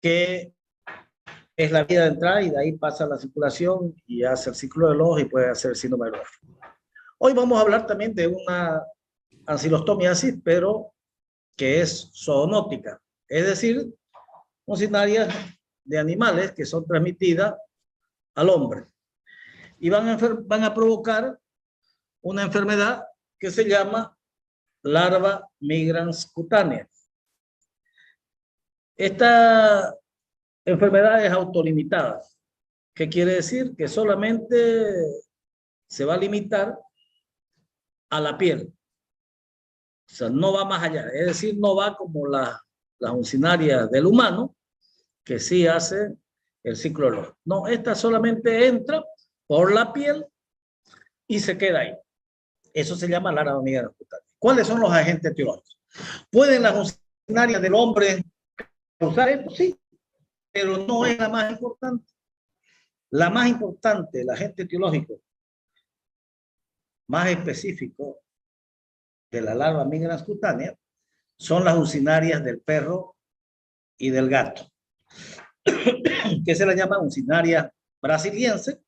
que es la vía de entrada y de ahí pasa la circulación y hace el ciclo del ojo y puede hacer síndrome del ojo. Hoy vamos a hablar también de una ancilostomiasis, pero que es zoonótica, es decir, mucinarias de animales que son transmitidas al hombre y van a provocar una enfermedad que se llama larva migrans cutánea. Esta enfermedad es autolimitada. ¿Qué quiere decir? Que solamente se va a limitar a la piel. O sea, no va más allá. Es decir, no va como las uncinarias del humano, que sí hace el ciclo del ojo. No, esta solamente entra por la piel y se queda ahí. Eso se llama larva migrans cutánea. ¿Cuáles son los agentes etiológicos? ¿Pueden las uncinarias del hombre causar esto? Sí, pero no es la más importante. La más importante, el agente etiológico más específico de la larva migrans cutánea son las uncinarias del perro y del gato, que se la llama uncinaria brasiliense,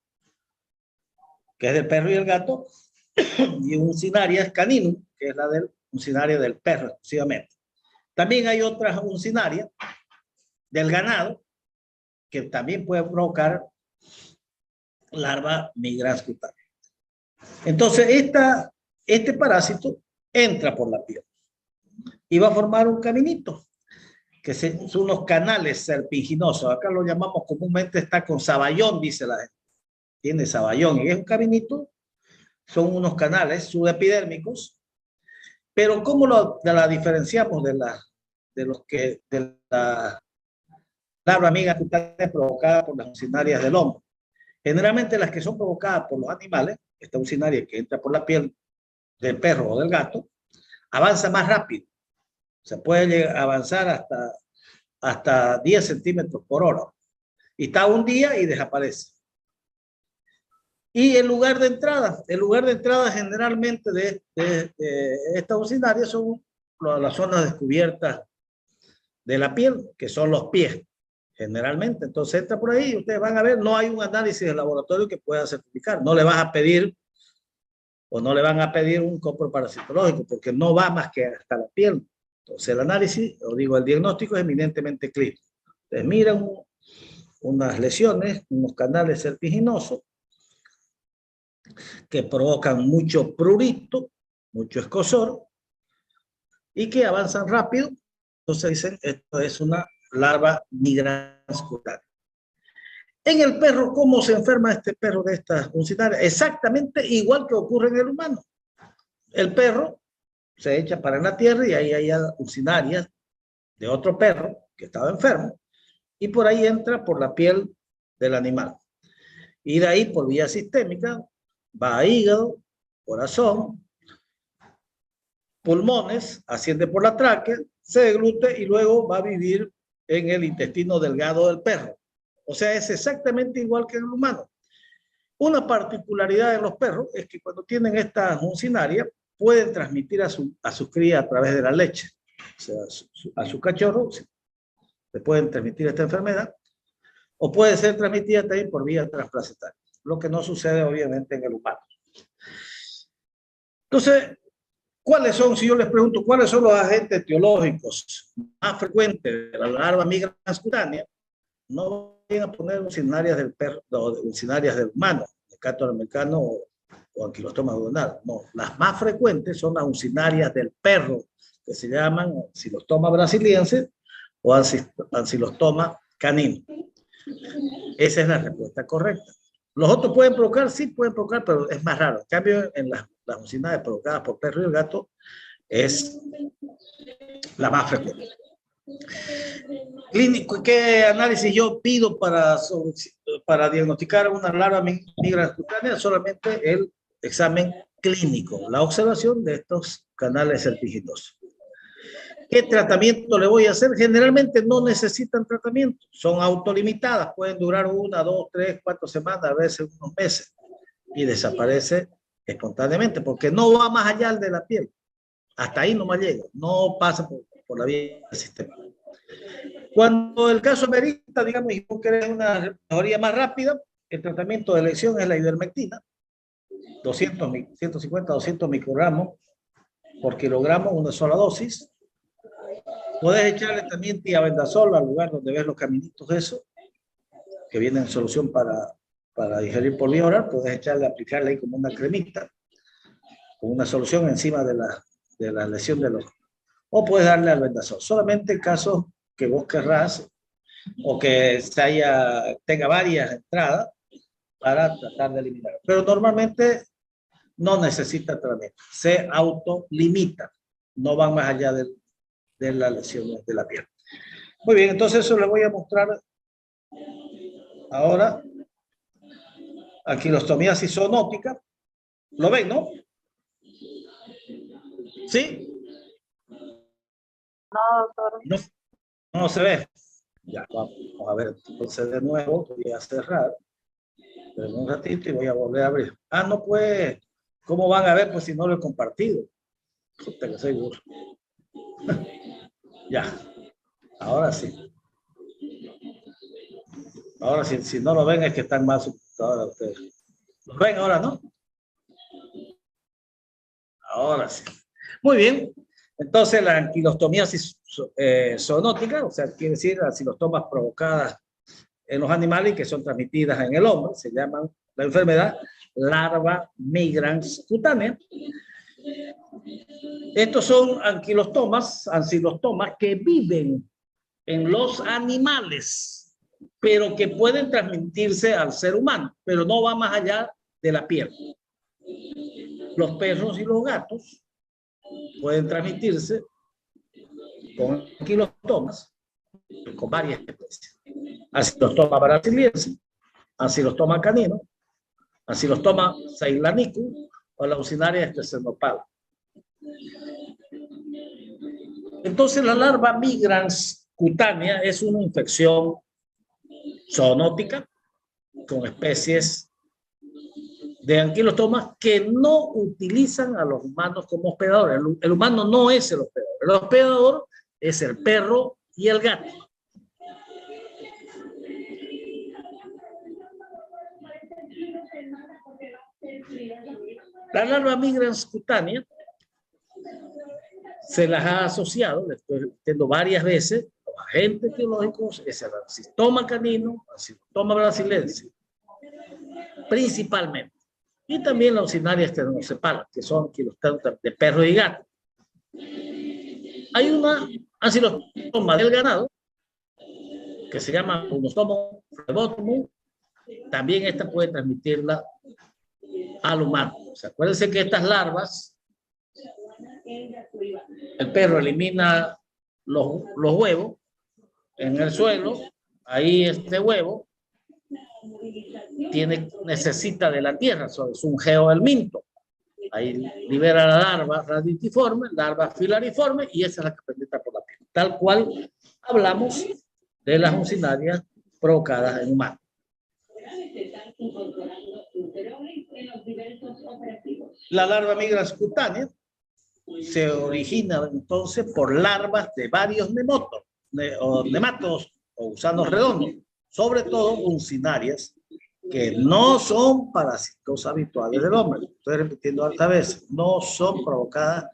que es del perro y el gato, y uncinaria caninum, que es la del uncinaria del perro exclusivamente. También hay otras uncinarias del ganado que también pueden provocar larva migrans cutánea. Entonces, este parásito entra por la piel y va a formar un caminito, que son unos canales serpinginosos. Acá lo llamamos comúnmente, está con saballón, dice la gente. Tiene saballón y es un caminito, son unos canales subepidérmicos, pero ¿cómo la diferenciamos de la larva migrans cutánea provocada por las uncinarias del hombre? Generalmente las que son provocadas por los animales, esta uncinaria que entra por la piel del perro o del gato, avanza más rápido. Se puede avanzar hasta 10 centímetros por hora. Y está un día y desaparece. Y el lugar de entrada generalmente de esta uncinaria son las zonas descubiertas de la piel, que son los pies, generalmente. Entonces entra por ahí y ustedes van a ver, no hay un análisis de laboratorio que pueda certificar. No le vas a pedir o no le van a pedir un coproparasitológico porque no va más que hasta la piel. Entonces el análisis, o digo, el diagnóstico es eminentemente clínico. Ustedes miran unas lesiones, unos canales serpinginosos que provocan mucho prurito, mucho escozor y que avanzan rápido. Entonces dicen, esto es una larva migrans cutánea. En el perro, ¿cómo se enferma este perro de estas uncinarias? Exactamente igual que ocurre en el humano. El perro se echa para la tierra y ahí hay uncinarias de otro perro que estaba enfermo y por ahí entra por la piel del animal. Y de ahí por vía sistémica va a hígado, corazón, pulmones, asciende por la tráquea, se deglute y luego va a vivir en el intestino delgado del perro. O sea, es exactamente igual que en el humano. Una particularidad de los perros es que cuando tienen esta uncinaria pueden transmitir a su cría a través de la leche. O sea, a su cachorro le pueden transmitir esta enfermedad o puede ser transmitida también por vía transplacentaria, lo que no sucede obviamente en el humano. Entonces, ¿cuáles son, si yo les pregunto, cuáles son los agentes etiológicos más frecuentes de la larva migrans cutánea? No vayan a poner uncinarias del perro, o uncinarias del humano, el gato americano o anquilostoma duodenal. No, las más frecuentes son las uncinarias del perro, que se llaman ancilostoma brasiliense o ancilostoma canino. Esa es la respuesta correcta. Los otros pueden provocar, sí pueden provocar, pero es más raro. En cambio, en las uncinarias provocadas por perro y el gato es la más frecuente. Clínico, ¿qué análisis yo pido para diagnosticar una larva migrans cutánea? Solamente el examen clínico, la observación de estos canales serpinginosos. ¿Qué tratamiento le voy a hacer? Generalmente no necesitan tratamiento, son autolimitadas, pueden durar 1, 2, 3, 4 semanas, a veces unos meses, y desaparece espontáneamente, porque no va más allá de la piel. Hasta ahí nomás llega, no pasa por la vía del sistema. Cuando el caso amerita, digamos, y tú quieres una mejoría más rápida, el tratamiento de elección es la ivermectina, 150, 200 microgramos por kilogramo, una sola dosis. Puedes echarle también tiabendazol al lugar donde ves los caminitos de eso, que vienen en solución para digerir por vía oral. Puedes aplicarle ahí como una cremita, con una solución encima de la lesión de los... O puedes darle albendazol. Solamente en casos que vos querrás o que tenga varias entradas para tratar de eliminar. Pero normalmente no necesita tratamiento. Se autolimita. No van más allá de las lesiones de la piel. Muy bien, entonces eso les voy a mostrar ahora. Anquilostomiasis zoonótica. ¿Lo ven, no? ¿Sí? No, doctor. No se ve. Ya, vamos a ver. Entonces de nuevo voy a cerrar. Pero un ratito y voy a volver a abrir. Ah, no, pues, ¿cómo van a ver? Pues si no lo he compartido. Tengo seguro. Ya, ahora sí. Ahora sí, si no lo ven es que están más su computadora ustedes. ¿Lo ven ahora, no? Ahora sí. Muy bien. Entonces, la anquilostomiasis zoonótica, o sea, quiere decir las ancilostomas provocadas en los animales que son transmitidas en el hombre, se llaman la enfermedad larva migrans cutánea. Estos son ancilostomas que viven en los animales, pero que pueden transmitirse al ser humano, pero no va más allá de la piel. Los perros y los gatos pueden transmitirse con anquilostomas, con varias especies. Ancilostoma brasiliensis, ancilostoma canino, ancilostoma ceylanicum o la Ucinaria estresenopala. Entonces, la larva migrans cutánea es una infección zoonótica con especies de anquilostomas que no utilizan a los humanos como hospedadores. El humano no es el hospedador. El hospedador es el perro y el gato. La larva migrans cutánea se las ha asociado, le estoy repitiendo varias veces, los agentes etiológicos, es el ancilostoma canino, ancilostoma brasiliensis, principalmente. Y también la Ucinaria estrenosepala, que son anquilostomas de perro y gato. Hay una ancilostoma del ganado, que se llama Punostomo flebotomum. También esta puede transmitirla al humano. O sea, acuérdense que estas larvas, el perro elimina los huevos en el suelo, ahí este huevo necesita de la tierra, es un geohelminto. Ahí libera la larva raditiforme, larva filariforme, y esa es la que penetra por la piel. Tal cual hablamos de las ucinarias provocadas en humanos. La larva migrans cutánea se origina entonces por larvas de varios nematodos o gusanos redondos, sobre todo uncinarias, que no son parásitos habituales del hombre. Estoy repitiendo alta vez, no son provocadas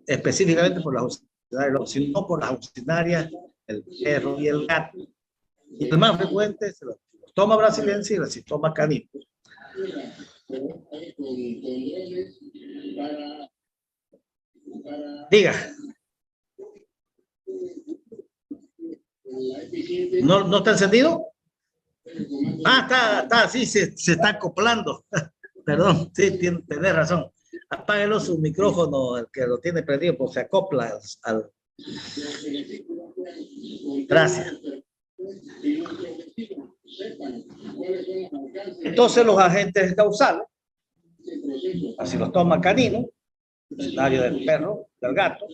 específicamente por las uncinarias, sino por las uncinarias, el perro y el gato. Y el más frecuente es el ancilostoma brasiliensis y el ancilostoma canino. Diga. ¿No está encendido? Ah, está, sí, se está acoplando. Perdón, sí, tiene razón. Apáguelo su micrófono, el que lo tiene prendido, pues se acopla al... Gracias. Entonces los agentes causales, ancilostoma canino, ucinaria del perro, del gato,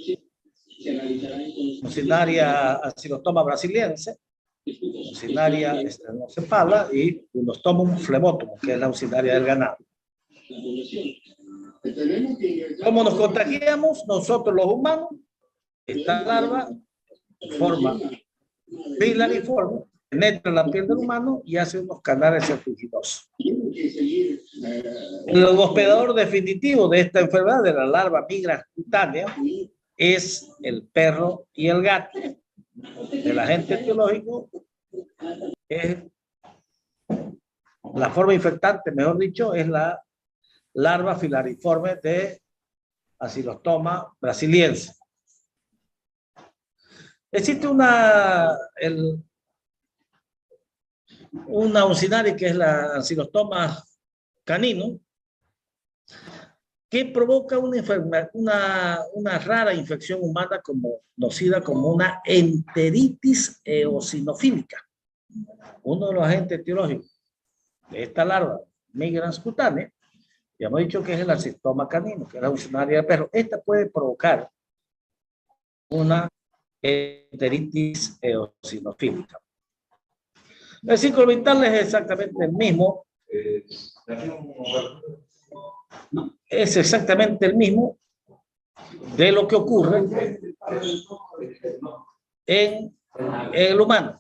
ucinaria ancilostoma brasiliense, ucinaria estrenosepala y Punostomum flebotomum, que es la ucinaria del ganado. ¿Cómo nos contagiamos nosotros los humanos? Esta larva forma filariforme, penetra la piel del humano y hace unos canales serpiginosos. El hospedador definitivo de esta enfermedad, de la larva migra cutánea, es el perro y el gato. El agente etiológico es la forma infectante, mejor dicho, es la larva filariforme de Acinostoma brasiliense. Existe una uncinaria que es la Acinostoma canino, que provoca una enfermedad, una rara infección humana conocida como una enteritis eosinofílica. Uno de los agentes etiológicos de esta larva migrans cutánea, ya hemos dicho que es el Acinostoma canino, que es la uncinaria del perro. Esta puede provocar una enteritis eosinofílica. El ciclo vital es exactamente el mismo. Es exactamente el mismo de lo que ocurre en el humano.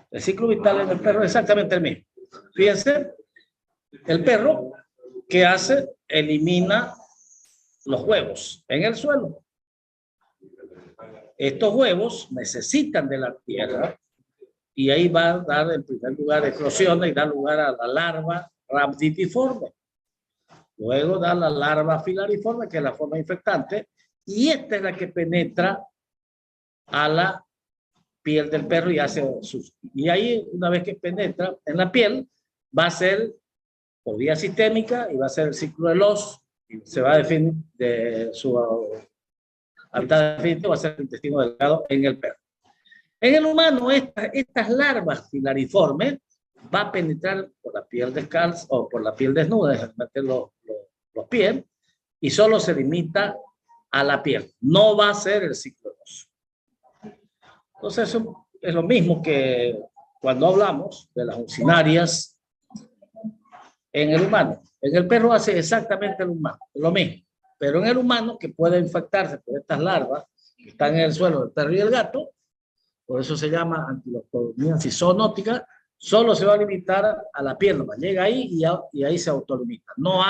El ciclo vital en el perro es exactamente el mismo. Fíjense, el perro, ¿qué hace? Elimina los huevos en el suelo. Estos huevos necesitan de la tierra y ahí va a dar en primer lugar eclosiones y da lugar a la larva rhabditiforme. Luego da la larva filariforme, que es la forma infectante, y esta es la que penetra a la piel del perro y hace sus... Y ahí, una vez que penetra en la piel, va a ser por vía sistémica y va a ser el ciclo de Loss, y se va a definir de su hábitat definitivo, va a ser el intestino delgado en el perro. En el humano, estas larvas filariformes va a penetrar por la piel descalza o por la piel desnuda, generalmente los pies, y solo se limita a la piel. No va a ser el ciclo 2. Entonces, eso es lo mismo que cuando hablamos de las uncinarias en el humano. En el perro hace exactamente lo mismo, pero en el humano, que puede infectarse por estas larvas que están en el suelo del perro y el gato, por eso se llama antiloctomiasis zoonótica, solo se va a limitar a la piel, nomás llega ahí y ahí se autolimita. No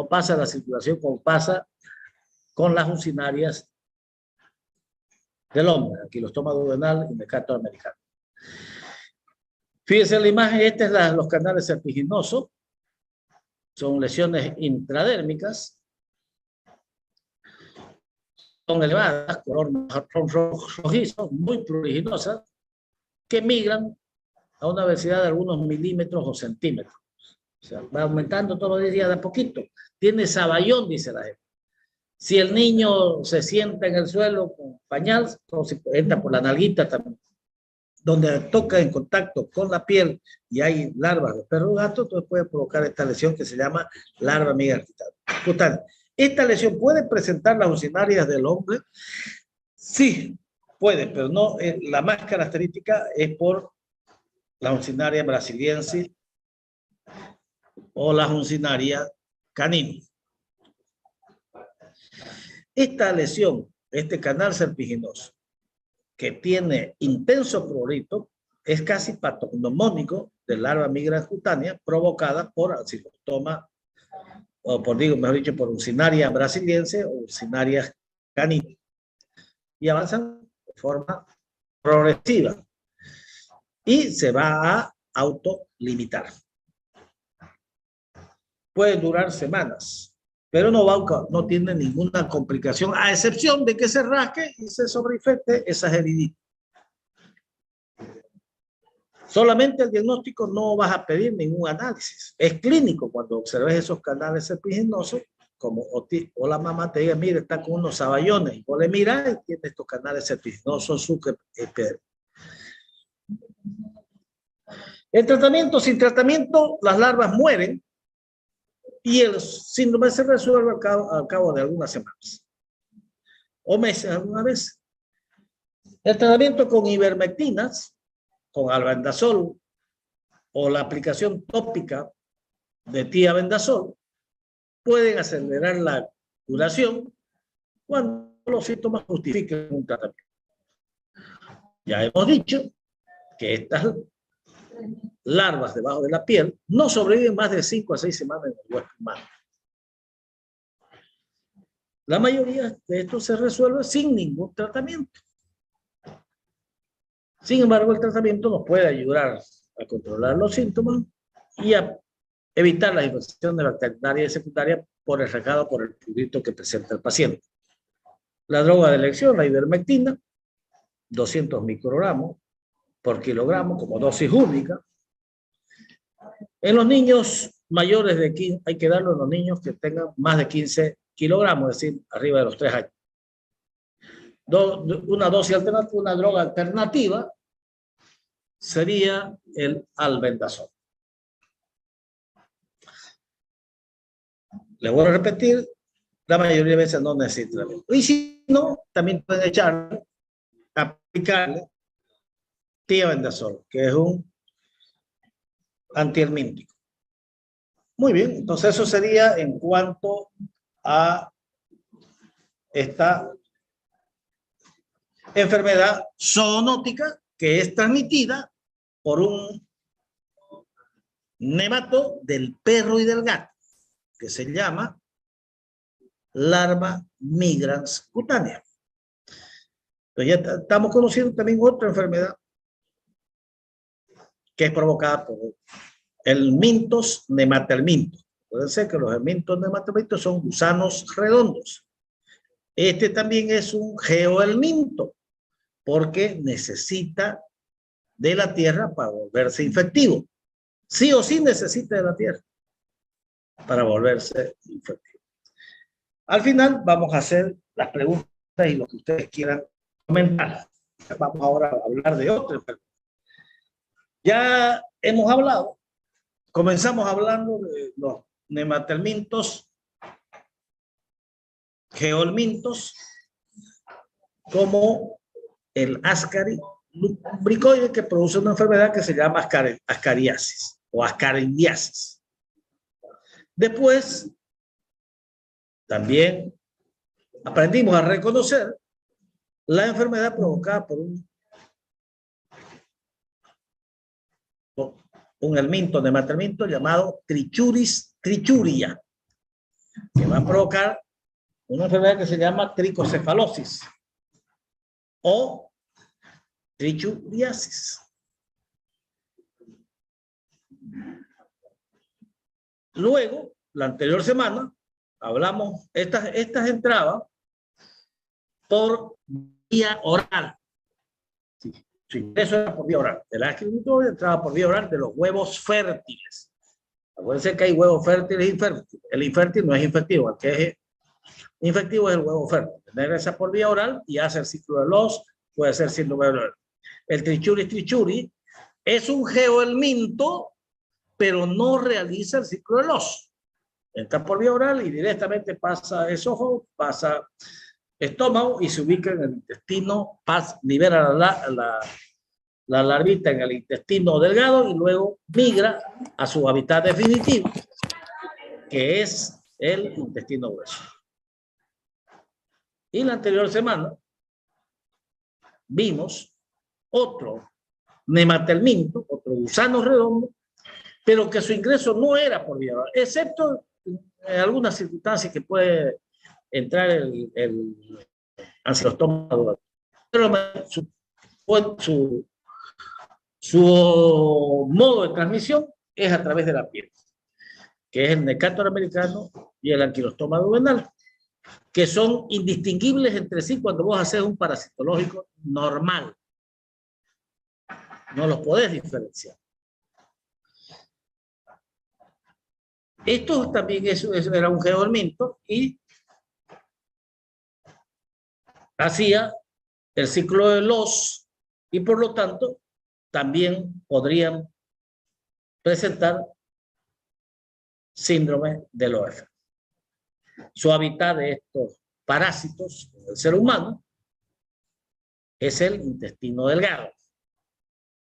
pasa la circulación como pasa con las uncinarias del hombre, Anquilostoma duodenal y Mecato americano. Fíjense en la imagen, este es los canales serpiginosos, son lesiones intradérmicas, son elevadas, color rojizo, muy pruriginosas, que migran a una velocidad de algunos milímetros o centímetros. O sea, va aumentando todos los días de a poquito. Tiene saballón, dice la gente. Si el niño se sienta en el suelo con pañal, entonces entra por la nalguita también, donde toca en contacto con la piel y hay larvas de perro gato, entonces puede provocar esta lesión que se llama larva migra cutánea. ¿Esta lesión puede presentar las uncinarias del hombre? Sí, puede, pero no. La más característica es por la uncinaria brasiliensis o la uncinaria canina. Esta lesión, este canal serpiginoso, que tiene intenso prurito, es casi patognomónico de larva migra cutánea provocada por Acinostoma, o mejor dicho, por uncinaria brasiliense o uncinaria canina. Y avanzan de forma progresiva y se va a autolimitar. Puede durar semanas, pero no tiene ninguna complicación, a excepción de que se rasque y se sobreinfecte esa gerinitis. Solamente el diagnóstico, no vas a pedir ningún análisis. Es clínico cuando observes esos canales serpiginosos, como o la mamá te diga, mire, está con unos saballones, y vos le miras y tiene estos canales serpiginosos. El tratamiento, sin tratamiento, las larvas mueren y el síndrome se resuelve al cabo de algunas semanas o meses alguna vez. El tratamiento con ivermectinas, con albendazol o la aplicación tópica de tiabendazol pueden acelerar la curación cuando los síntomas justifiquen un tratamiento. Ya hemos dicho que estas larvas debajo de la piel no sobreviven más de 5 a 6 semanas en el huésped humano. La mayoría de esto se resuelve sin ningún tratamiento. Sin embargo, el tratamiento nos puede ayudar a controlar los síntomas y a evitar las infecciones bacterianas secundarias por el recado por el fluido que presenta el paciente. La droga de elección, la ivermectina, 200 microgramos por kilogramo como dosis única. En los niños mayores de 15, hay que darlo a los niños que tengan más de 15 kilogramos, es decir, arriba de los 3 años. Una dosis alternativa, una droga alternativa sería el albendazol. Le voy a repetir, la mayoría de veces no necesita tratamiento. Y si no, también pueden echarle, aplicarle tiabendazol, que es un antihelmíntico. Muy bien, entonces eso sería en cuanto a esta enfermedad zoonótica que es transmitida por un nemato del perro y del gato, que se llama larva migrans cutánea. Entonces ya estamos conociendo también otra enfermedad que es provocada por el Mintos nematelmintos. Puede ser que los Mintos nematelmintos son gusanos redondos. Este también es un geohelminto porque necesita de la tierra para volverse infectivo. Sí o sí necesita de la tierra para volverse infectivo. Al final vamos a hacer las preguntas y lo que ustedes quieran comentar. Vamos ahora a hablar de otra enfermedad. Ya hemos hablado, comenzamos hablando de los nematelmintos, geohelmintos, como el ascaris lumbricoide, que produce una enfermedad que se llama ascariasis o ascarindiasis. Después, también aprendimos a reconocer la enfermedad provocada por un helminto nematelminto llamado Trichuris trichuria, que va a provocar una enfermedad que se llama tricocefalosis o trichuriasis. Luego, la anterior semana, hablamos, estas entraban por vía oral. Sí, su ingreso era por vía oral. El ascaris entraba por vía oral de los huevos fértiles. Acuérdense que hay huevos fértiles e infértiles. El infértil no es infectivo, el que es infectivo es el huevo fértil. Regresa por vía oral y hace el ciclo de los, puede ser síndrome de Loeffler. El Trichuris trichuri es un geohelminto, pero no realiza el ciclo de los. Entra por vía oral y directamente pasa esófago, pasa estómago y se ubica en el intestino, libera la larvita en el intestino delgado y luego migra a su hábitat definitivo, que es el intestino grueso. Y la anterior semana vimos otro nematelminto, otro gusano redondo, pero que su ingreso no era por vía oral, excepto en algunas circunstancias que puede entrar el ancilostoma. Pero su modo de transmisión es a través de la piel, que es el Necator americano y el anquilostoma duodenal, que son indistinguibles entre sí cuando vos haces un parasitológico normal. No los podés diferenciar. Esto también eso era un geohelminto y hacía el ciclo de los y por lo tanto también podrían presentar síndrome de Loeffler. Su hábitat de estos parásitos del ser humano es el intestino delgado.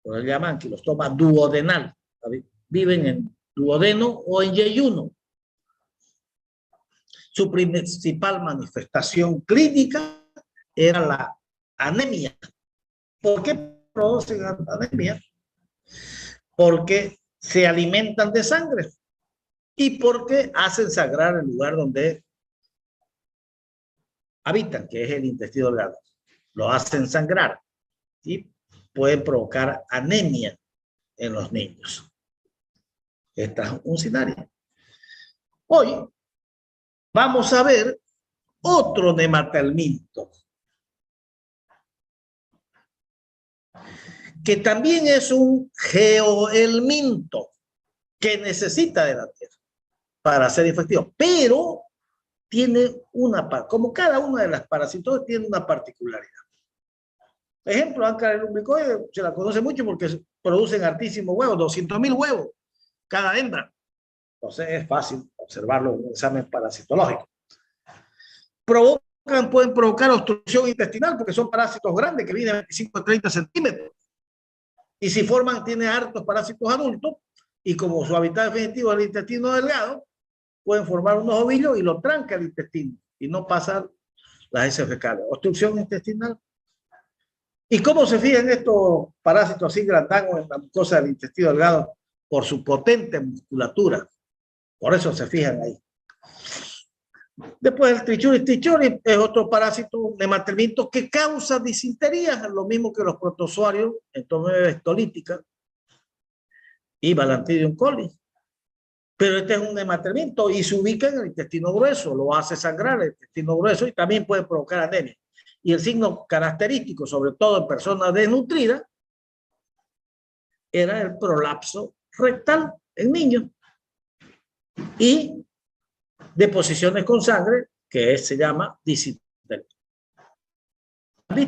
Lo llaman anquilostoma duodenal. Viven en duodeno o en yeyuno. Su principal manifestación clínica era la anemia. ¿Por qué producen anemia? Porque se alimentan de sangre y porque hacen sangrar el lugar donde habitan, que es el intestino delgado. Lo hacen sangrar y pueden provocar anemia en los niños. Esta es uncinaria. Hoy vamos a ver otro nematelminto, que también es un geohelminto que necesita de la tierra para ser efectivo, pero tiene como cada una de las parasitoides tiene una particularidad. Por ejemplo, Ancara lumbricoide se la conoce mucho porque producen hartísimos huevos, 200.000 huevos cada hembra. Entonces es fácil observarlo en un examen parasitológico. Pueden provocar obstrucción intestinal porque son parásitos grandes que miden 25 a 30 centímetros. Y si tiene hartos parásitos adultos y como su hábitat definitivo es el intestino delgado, pueden formar unos ovillos y lo tranca el intestino y no pasar las heces fecales. Obstrucción intestinal. ¿Y cómo se fijan estos parásitos así grandangos en la mucosa del intestino delgado? Por su potente musculatura. Por eso se fijan ahí. Después el Trichuris trichuris es otro parásito nematelminto que causa disentería, lo mismo que los protozoarios, entonces estolítica y Balantidium coli. Pero este es un nematelminto y se ubica en el intestino grueso, lo hace sangrar el intestino grueso y también puede provocar anemia. Y el signo característico, sobre todo en personas desnutridas, era el prolapso rectal en niños y deposiciones con sangre, que se llama disentería.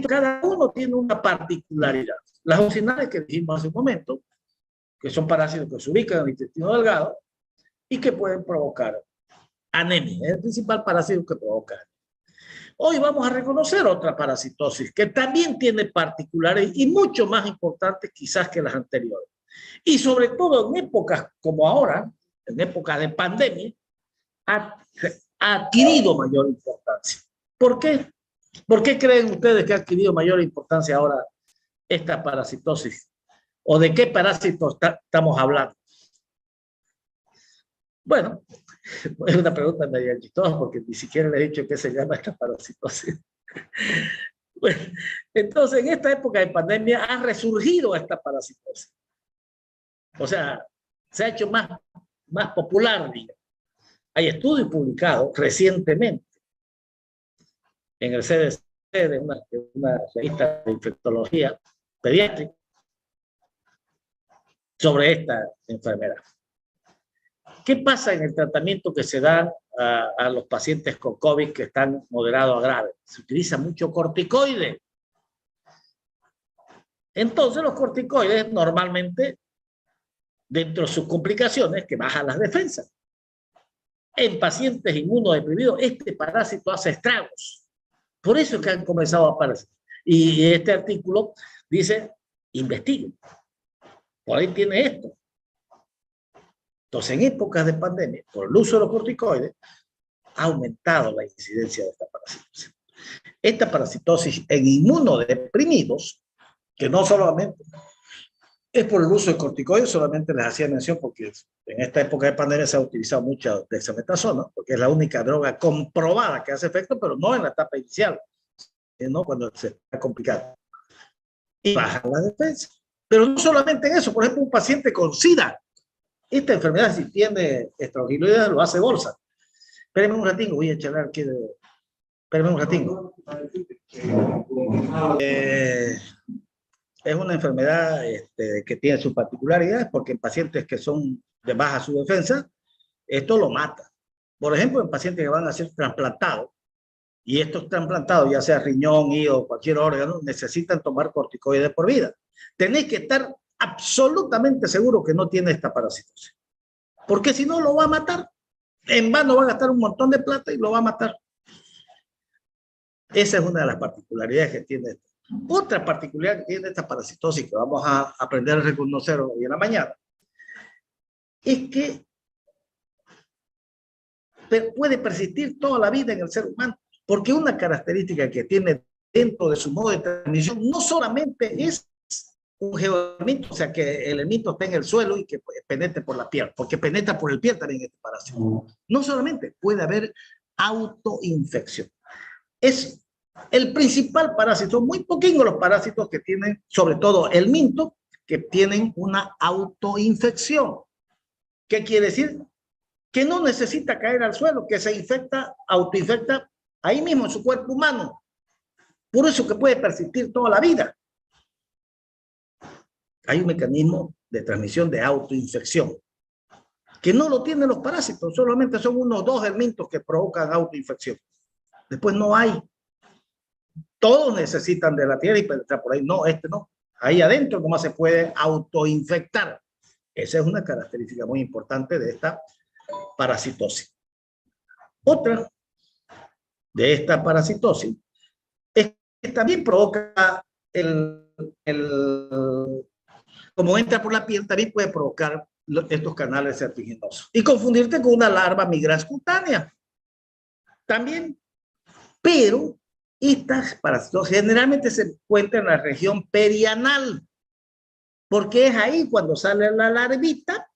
Cada uno tiene una particularidad. Las uncinales que dijimos hace un momento, que son parásitos que se ubican en el intestino delgado y que pueden provocar anemia. Es el principal parásito que provoca anemia. Hoy vamos a reconocer otra parasitosis que también tiene particulares y mucho más importantes quizás que las anteriores. Y sobre todo en épocas como ahora, en épocas de pandemia, ha adquirido mayor importancia. ¿Por qué? ¿Por qué creen ustedes que ha adquirido mayor importancia ahora esta parasitosis? ¿O de qué parásito estamos hablando? Bueno, es una pregunta medio chistosa porque ni siquiera le he dicho qué se llama esta parasitosis. Bueno, entonces en esta época de pandemia ha resurgido esta parasitosis. O sea, se ha hecho más popular, digamos. Hay estudios publicados recientemente en el CDC de una revista de infectología pediátrica sobre esta enfermedad. ¿Qué pasa en el tratamiento que se da a los pacientes con COVID que están moderados a graves? Se utiliza mucho corticoide. Entonces los corticoides normalmente, dentro de sus complicaciones, que bajan las defensas. En pacientes inmunodeprimidos, este parásito hace estragos. Por eso es que han comenzado a aparecer. Y este artículo dice, investiguen. Por ahí tiene esto. Entonces, en épocas de pandemia, por el uso de los corticoides, ha aumentado la incidencia de esta parasitosis. Esta parasitosis en inmunodeprimidos, que no solamente es por el uso de corticoides, solamente les hacía mención porque en esta época de pandemia se ha utilizado mucha dexametasona, porque es la única droga comprobada que hace efecto, pero no en la etapa inicial, sino cuando se está complicado. Y baja la defensa. Pero no solamente en eso, por ejemplo, un paciente con SIDA, esta enfermedad si tiene estroginoides lo hace bolsa. Espérenme un ratito, voy a charlar aquí de... Espérenme un ratito. Es una enfermedad que tiene sus particularidades porque en pacientes que son de baja su defensa, esto lo mata. Por ejemplo, en pacientes que van a ser trasplantados, y estos trasplantados, ya sea riñón, hígado, cualquier órgano, necesitan tomar corticoides por vida. Tenéis que estar absolutamente seguro que no tiene esta parasitosis. Porque si no, lo va a matar. En vano va a gastar un montón de plata y lo va a matar. Esa es una de las particularidades que tiene esto. Otra particularidad que tiene esta parasitosis que vamos a aprender a reconocer hoy en la mañana es que puede persistir toda la vida en el ser humano, porque una característica que tiene dentro de su modo de transmisión no solamente es un geoelminto, o sea, que el elminto esté en el suelo y que penetre por la piel, porque penetra por el piel también este parásito. No solamente puede haber autoinfección. Es el principal parásito. Son muy poquitos los parásitos que tienen, sobre todo el minto, que tienen una autoinfección. ¿Qué quiere decir? Que no necesita caer al suelo, que se infecta, autoinfecta ahí mismo en su cuerpo humano. Por eso que puede persistir toda la vida. Hay un mecanismo de transmisión de autoinfección que no lo tienen los parásitos, solamente son unos 2 helmintos que provocan autoinfección. Después no hay. Todos necesitan de la tierra y penetrar por ahí. No, este no. Ahí adentro nomás se puede autoinfectar. Esa es una característica muy importante de esta parasitosis. Otra de esta parasitosis es que también provoca como entra por la piel, también puede provocar estos canales serpiginosos y confundirte con una larva migras cutánea. También, pero estas parasitosis generalmente se encuentran en la región perianal, porque es ahí cuando sale la larvita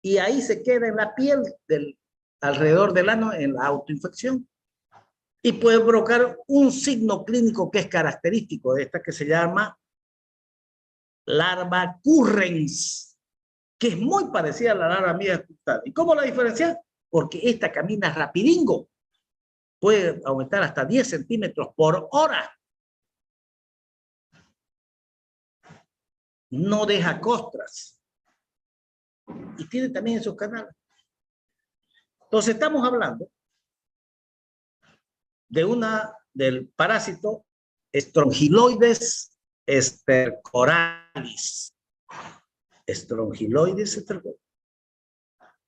y ahí se queda en la piel alrededor del ano en la autoinfección. Y puede provocar un signo clínico que es característico de esta, que se llama larva currens, que es muy parecida a la larva migras cutánea. ¿Y cómo la diferencia? Porque esta camina rapidingo. Puede aumentar hasta 10 centímetros por hora. No deja costras. Y tiene también esos canales. Entonces estamos hablando del parásito Strongyloides stercoralis. Strongyloides stercoralis.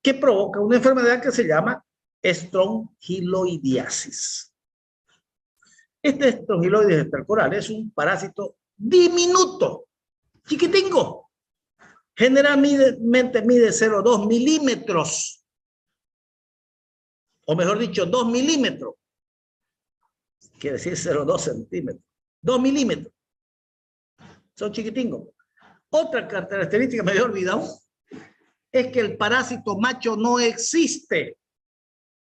Que provoca una enfermedad que se llama estrongiloidiasis. Este Strongyloides stercoralis es un parásito diminuto, chiquitingo. Generalmente mide 0,2 milímetros. O mejor dicho, 2 milímetros. Quiere decir 0,2 centímetros. 2 milímetros. Son chiquitingos. Otra característica, me había olvidado, es que el parásito macho no existe.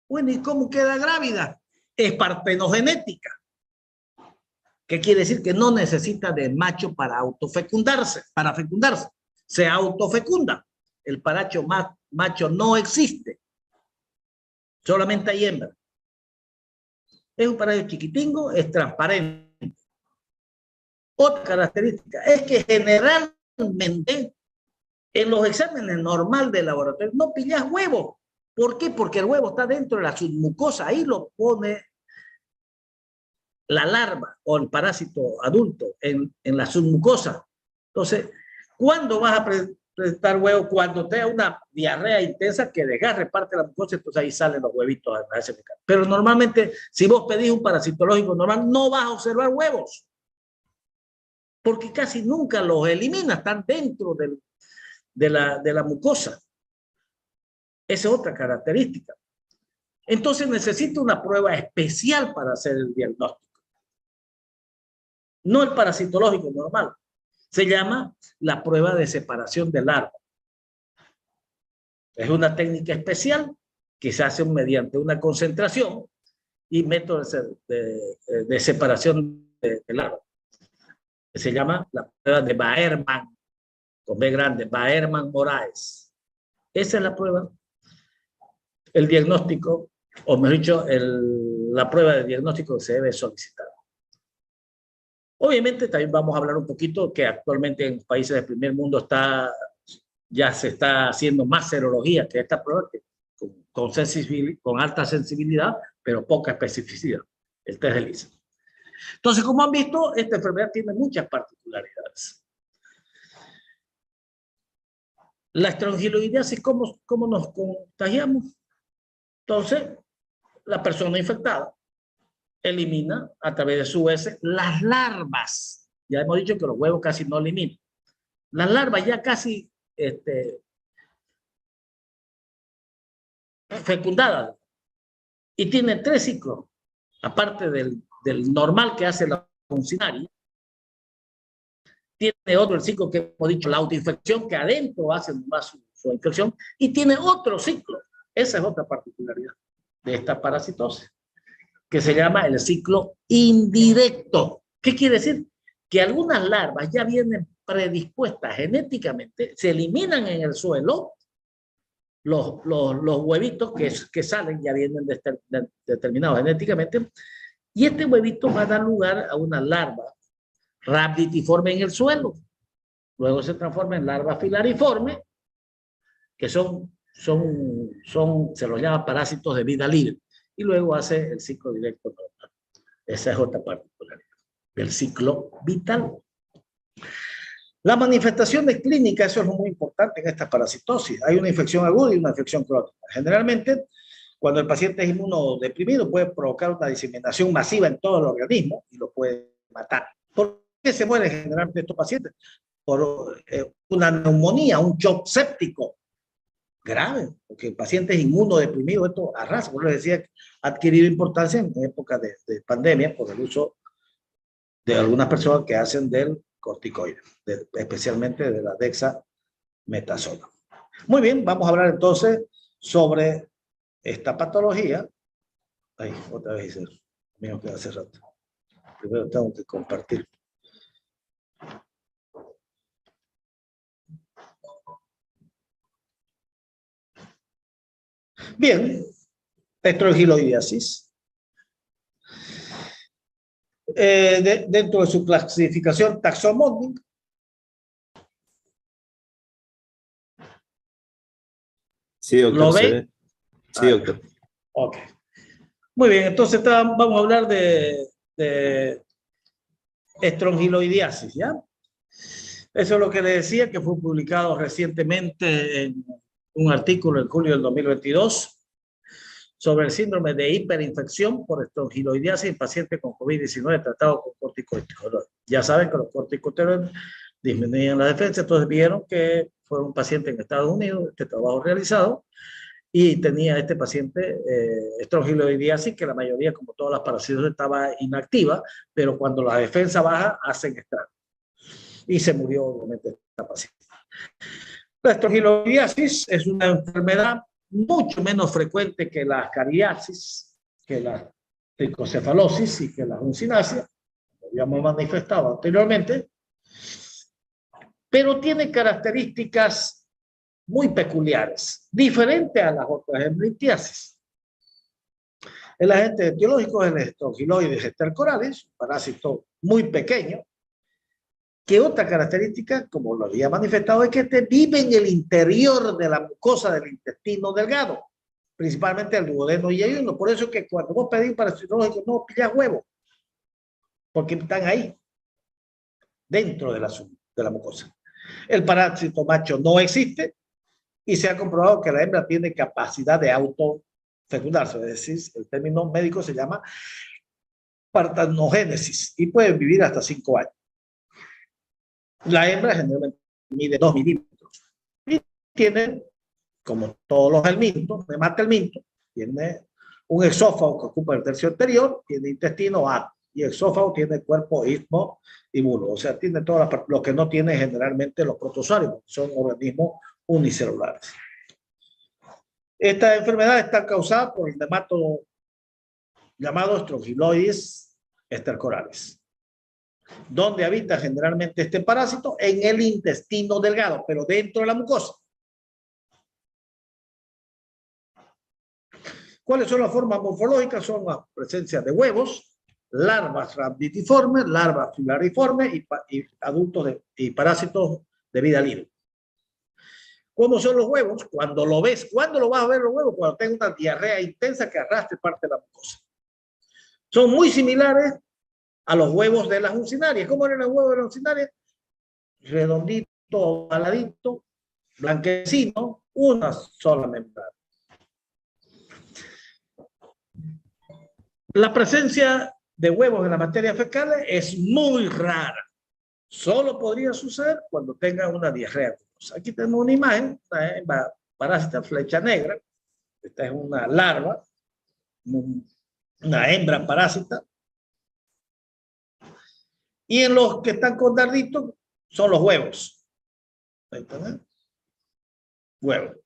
Bueno, ¿y cómo queda grávida? Es partenogenética. ¿Qué quiere decir? Que no necesita de macho para autofecundarse, para fecundarse. Se autofecunda. El paracho macho no existe. Solamente hay hembra. Es un parásito chiquitingo, es transparente. Otra característica es que generalmente en los exámenes normales de laboratorio no pillas huevo. ¿Por qué? Porque el huevo está dentro de la submucosa. Ahí lo pone la larva o el parásito adulto en la submucosa. Entonces, ¿cuándo vas a presentar huevo? Cuando te da una diarrea intensa que desgarre parte de la mucosa, entonces ahí salen los huevitos a ese mercado. Pero normalmente, si vos pedís un parasitológico normal, no vas a observar huevos. Porque casi nunca los eliminas, están dentro de la mucosa. Esa es otra característica. Entonces necesita una prueba especial para hacer el diagnóstico. No el parasitológico normal. Se llama la prueba de separación de larva. Es una técnica especial que se hace mediante una concentración y métodos de separación de larva. Se llama la prueba de Baerman, con B grande, Baerman-Moraes. Esa es la prueba. El diagnóstico, o mejor dicho, la prueba de diagnóstico que se debe solicitar. Obviamente también vamos a hablar un poquito que actualmente en países del primer mundo ya se está haciendo más serología que esta prueba, con alta sensibilidad, pero poca especificidad, el test de Lisa. Entonces, como han visto, esta enfermedad tiene muchas particularidades. La estrongiloidiasis, ¿cómo nos contagiamos? Entonces, la persona infectada elimina a través de su heces las larvas. Ya hemos dicho que los huevos casi no eliminan. Las larvas ya casi fecundadas. Y tienen 3 ciclos, aparte del normal que hace la uncinaria. Tiene otro el ciclo que hemos dicho, la autoinfección, que adentro hace más su infección, y tiene otro ciclo. Esa es otra particularidad de esta parasitosis, que se llama el ciclo indirecto. ¿Qué quiere decir? Que algunas larvas ya vienen predispuestas genéticamente, se eliminan en el suelo, los huevitos que salen ya vienen determinados genéticamente, y este huevito va a dar lugar a una larva rhabditiforme en el suelo. Luego se transforma en larva filariforme, que se los llama parásitos de vida libre. Y luego hace el ciclo directo normal. Esa es otra particularidad del ciclo vital. Las manifestaciones clínicas, eso es muy importante en esta parasitosis. Hay una infección aguda y una infección crónica. Generalmente, cuando el paciente es inmunodeprimido, puede provocar una diseminación masiva en todo el organismo y lo puede matar. ¿Por qué se mueren generalmente estos pacientes? Por una neumonía, un shock séptico grave, porque el paciente es inmunodeprimido, esto arrasa, como les decía, ha adquirido importancia en época de pandemia por el uso de algunas personas que hacen del corticoide, especialmente de la dexametasona. Muy bien, vamos a hablar entonces sobre esta patología. Ay, otra vez hice mío que hace rato. Primero tengo que compartir. Bien, estrogiloidiasis. Dentro de su clasificación taxonómica, sí, doctor. ¿lo ve? Sí, doctor. Ok. Muy bien, entonces vamos a hablar de estrongiloidiasis, ¿ya? Eso es lo que le decía, que fue publicado recientemente en un artículo en julio del 2022 sobre el síndrome de hiperinfección por estrongiloidiasis en pacientes con COVID-19 tratados con corticosteroides. Ya saben que los corticosteroides disminuyen la defensa, entonces vieron que fue un paciente en Estados Unidos, este trabajo realizado, y tenía este paciente estrongiloidiasis, que la mayoría, como todas las parasitosis, estaba inactiva, pero cuando la defensa baja, hacen estragos. Y se murió, obviamente, esta paciente. La estrongiloidiasis es una enfermedad mucho menos frecuente que la cariasis, que la tricocefalosis y que la uncinasia, como habíamos manifestado anteriormente, pero tiene características muy peculiares, diferentes a las otras hemlitiasis. El agente etiológico es el estrongiloides estercoralis, un parásito muy pequeño, que otra característica, como lo había manifestado, es que vive en el interior de la mucosa del intestino delgado, principalmente el duodeno y el ayuno. Por eso es que cuando vos pedís parasitológico no pillas huevos, porque están ahí, dentro de la mucosa. El parásito macho no existe y se ha comprobado que la hembra tiene capacidad de autofecundarse, es decir, el término médico se llama partenogénesis y puede vivir hasta 5 años. La hembra generalmente mide 2 milímetros y tiene, como todos los helmintos, nematelmintos, tiene un esófago que ocupa el tercio anterior, tiene intestino A, y el esófago tiene cuerpo istmo y bulo, o sea, tiene todas lo que no tiene generalmente los protozoarios, son organismos unicelulares. Esta enfermedad está causada por el nematodo llamado Strongyloides estercoralis, donde habita generalmente este parásito en el intestino delgado, pero dentro de la mucosa. ¿Cuáles son las formas morfológicas? Son la presencia de huevos, larvas rhabditiformes, larvas filariformes y adultos y parásitos de vida libre. ¿Cómo son los huevos? Cuando lo ves, ¿cuándo lo vas a ver los huevos? Cuando tenga una diarrea intensa que arrastre parte de la mucosa. Son muy similares a los huevos de las uncinarias. ¿Cómo eran los huevos de las uncinarias? Redondito, ovaladito, blanquecino, una sola membrana. La presencia de huevos en la materia fecal es muy rara. Solo podría suceder cuando tenga una diarrea. Aquí tenemos una imagen, una parásita flecha negra. Esta es una larva, una hembra parásita. Y en los que están con darditos son los huevos. Huevos.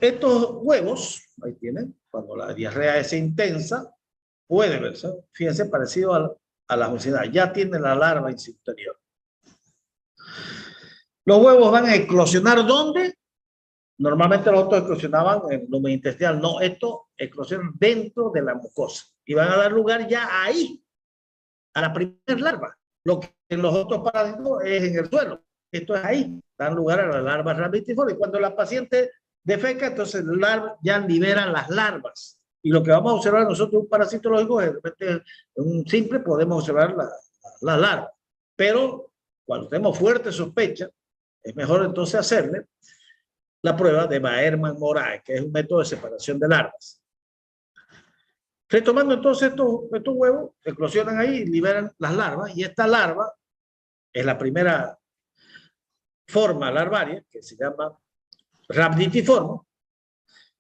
Estos huevos, ahí tienen, cuando la diarrea es intensa, puede verse, fíjense, parecido a la mucosidad. Ya tiene la larva en su interior. Los huevos van a eclosionar ¿dónde? Normalmente los otros eclosionaban en el lumen intestinal. No, estos eclosionan dentro de la mucosa. Y van a dar lugar ya ahí, a la primera larva. Lo que en los otros parásitos es en el suelo. Esto es ahí. Dan lugar a las larvas rhabditiformes. Y cuando la paciente defeca, entonces ya liberan las larvas. Y lo que vamos a observar nosotros un parasitológico es, de repente, un simple, podemos observar la larva. Pero cuando tenemos fuerte sospecha, es mejor entonces hacerle la prueba de Baerman-Moraes, que es un método de separación de larvas. Retomando entonces estos huevos, eclosionan ahí y liberan las larvas, y esta larva es la primera forma larvaria, que se llama rhabditiforme,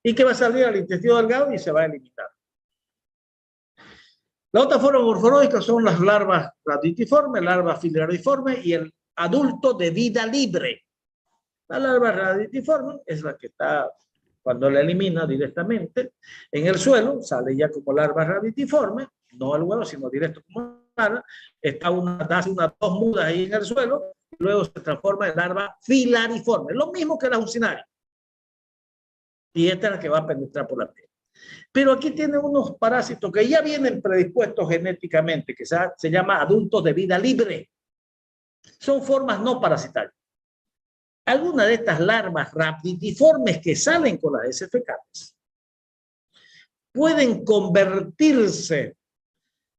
y que va a salir al intestino delgado y se va a eliminar. La otra forma morfológica son las larvas rhabditiformes, larvas filariformes y el adulto de vida libre. La larva rhabditiforme es la que está, cuando la elimina directamente en el suelo, sale ya como larva rhabditiforme, no el huevo, sino directo como larva, hace unas 2 mudas ahí en el suelo, y luego se transforma en larva filariforme, lo mismo que la uncinaria. Y esta es la que va a penetrar por la piel. Pero aquí tiene unos parásitos que ya vienen predispuestos genéticamente, que se llama adultos de vida libre. Son formas no parasitarias. Algunas de estas larvas rhabditiformes que salen con las heces fecales pueden convertirse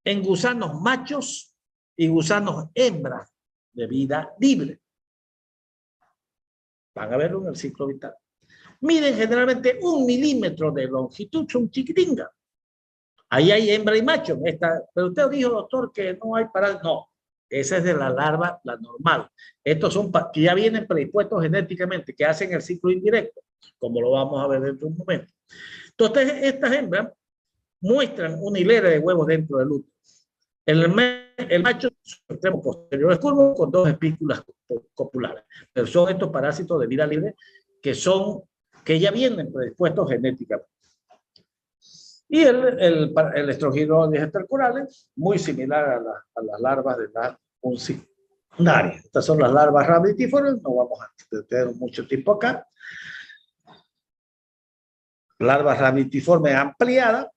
en gusanos machos y gusanos hembras de vida libre. Van a verlo en el ciclo vital. Miden generalmente 1 milímetro de longitud, son chiquitingas. Ahí hay hembra y macho. Pero usted dijo, doctor, que no hay para... No, esa es de la larva, la normal. Estos son que ya vienen predispuestos genéticamente, que hacen el ciclo indirecto, como lo vamos a ver dentro de un momento. Entonces, estas hembras muestran una hilera de huevos dentro del útero. El macho, su extremo posterior es curvo con 2 espículas copulares. Pero son estos parásitos de vida libre que ya vienen predispuestos genéticamente. Y el estrogiroides estercorales, muy similar a las larvas de la uncinaria. Estas son las larvas rhabditiformes, no vamos a tener mucho tiempo acá. Larvas rhabditiformes ampliadas,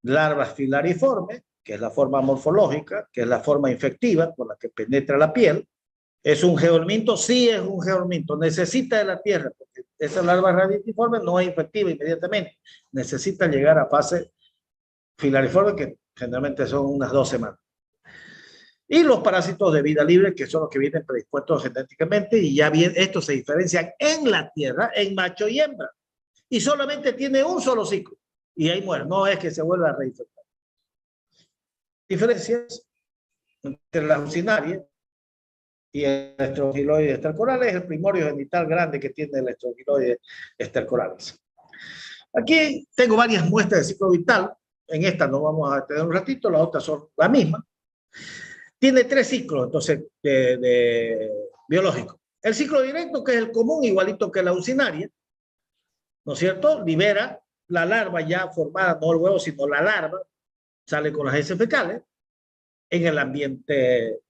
larvas filariformes, que es la forma morfológica, que es la forma infectiva con la que penetra la piel. ¿Es un geominto? Sí, es un geominto. Necesita de la tierra, porque esa larva rhabditiforme no es infectiva inmediatamente. Necesita llegar a fase filariforme, que generalmente son unas 2 semanas. Y los parásitos de vida libre, que son los que vienen predispuestos genéticamente, y ya bien, estos se diferencian en la tierra, en macho y hembra. Y solamente tiene un solo ciclo. Y ahí muere. No es que se vuelva a reinfectar. Diferencias entre las ucinarias y el estrogiroides estercorales es el primorio genital grande que tiene el estrogiroides estercorales. Aquí tengo varias muestras de ciclo vital. En esta no vamos a tener un ratito, las otras son la misma. Tiene 3 ciclos, entonces, biológicos. El ciclo directo, que es el común, igualito que la uncinaria, ¿no es cierto? Libera la larva ya formada, no el huevo, sino la larva, sale con las heces fecales en el ambiente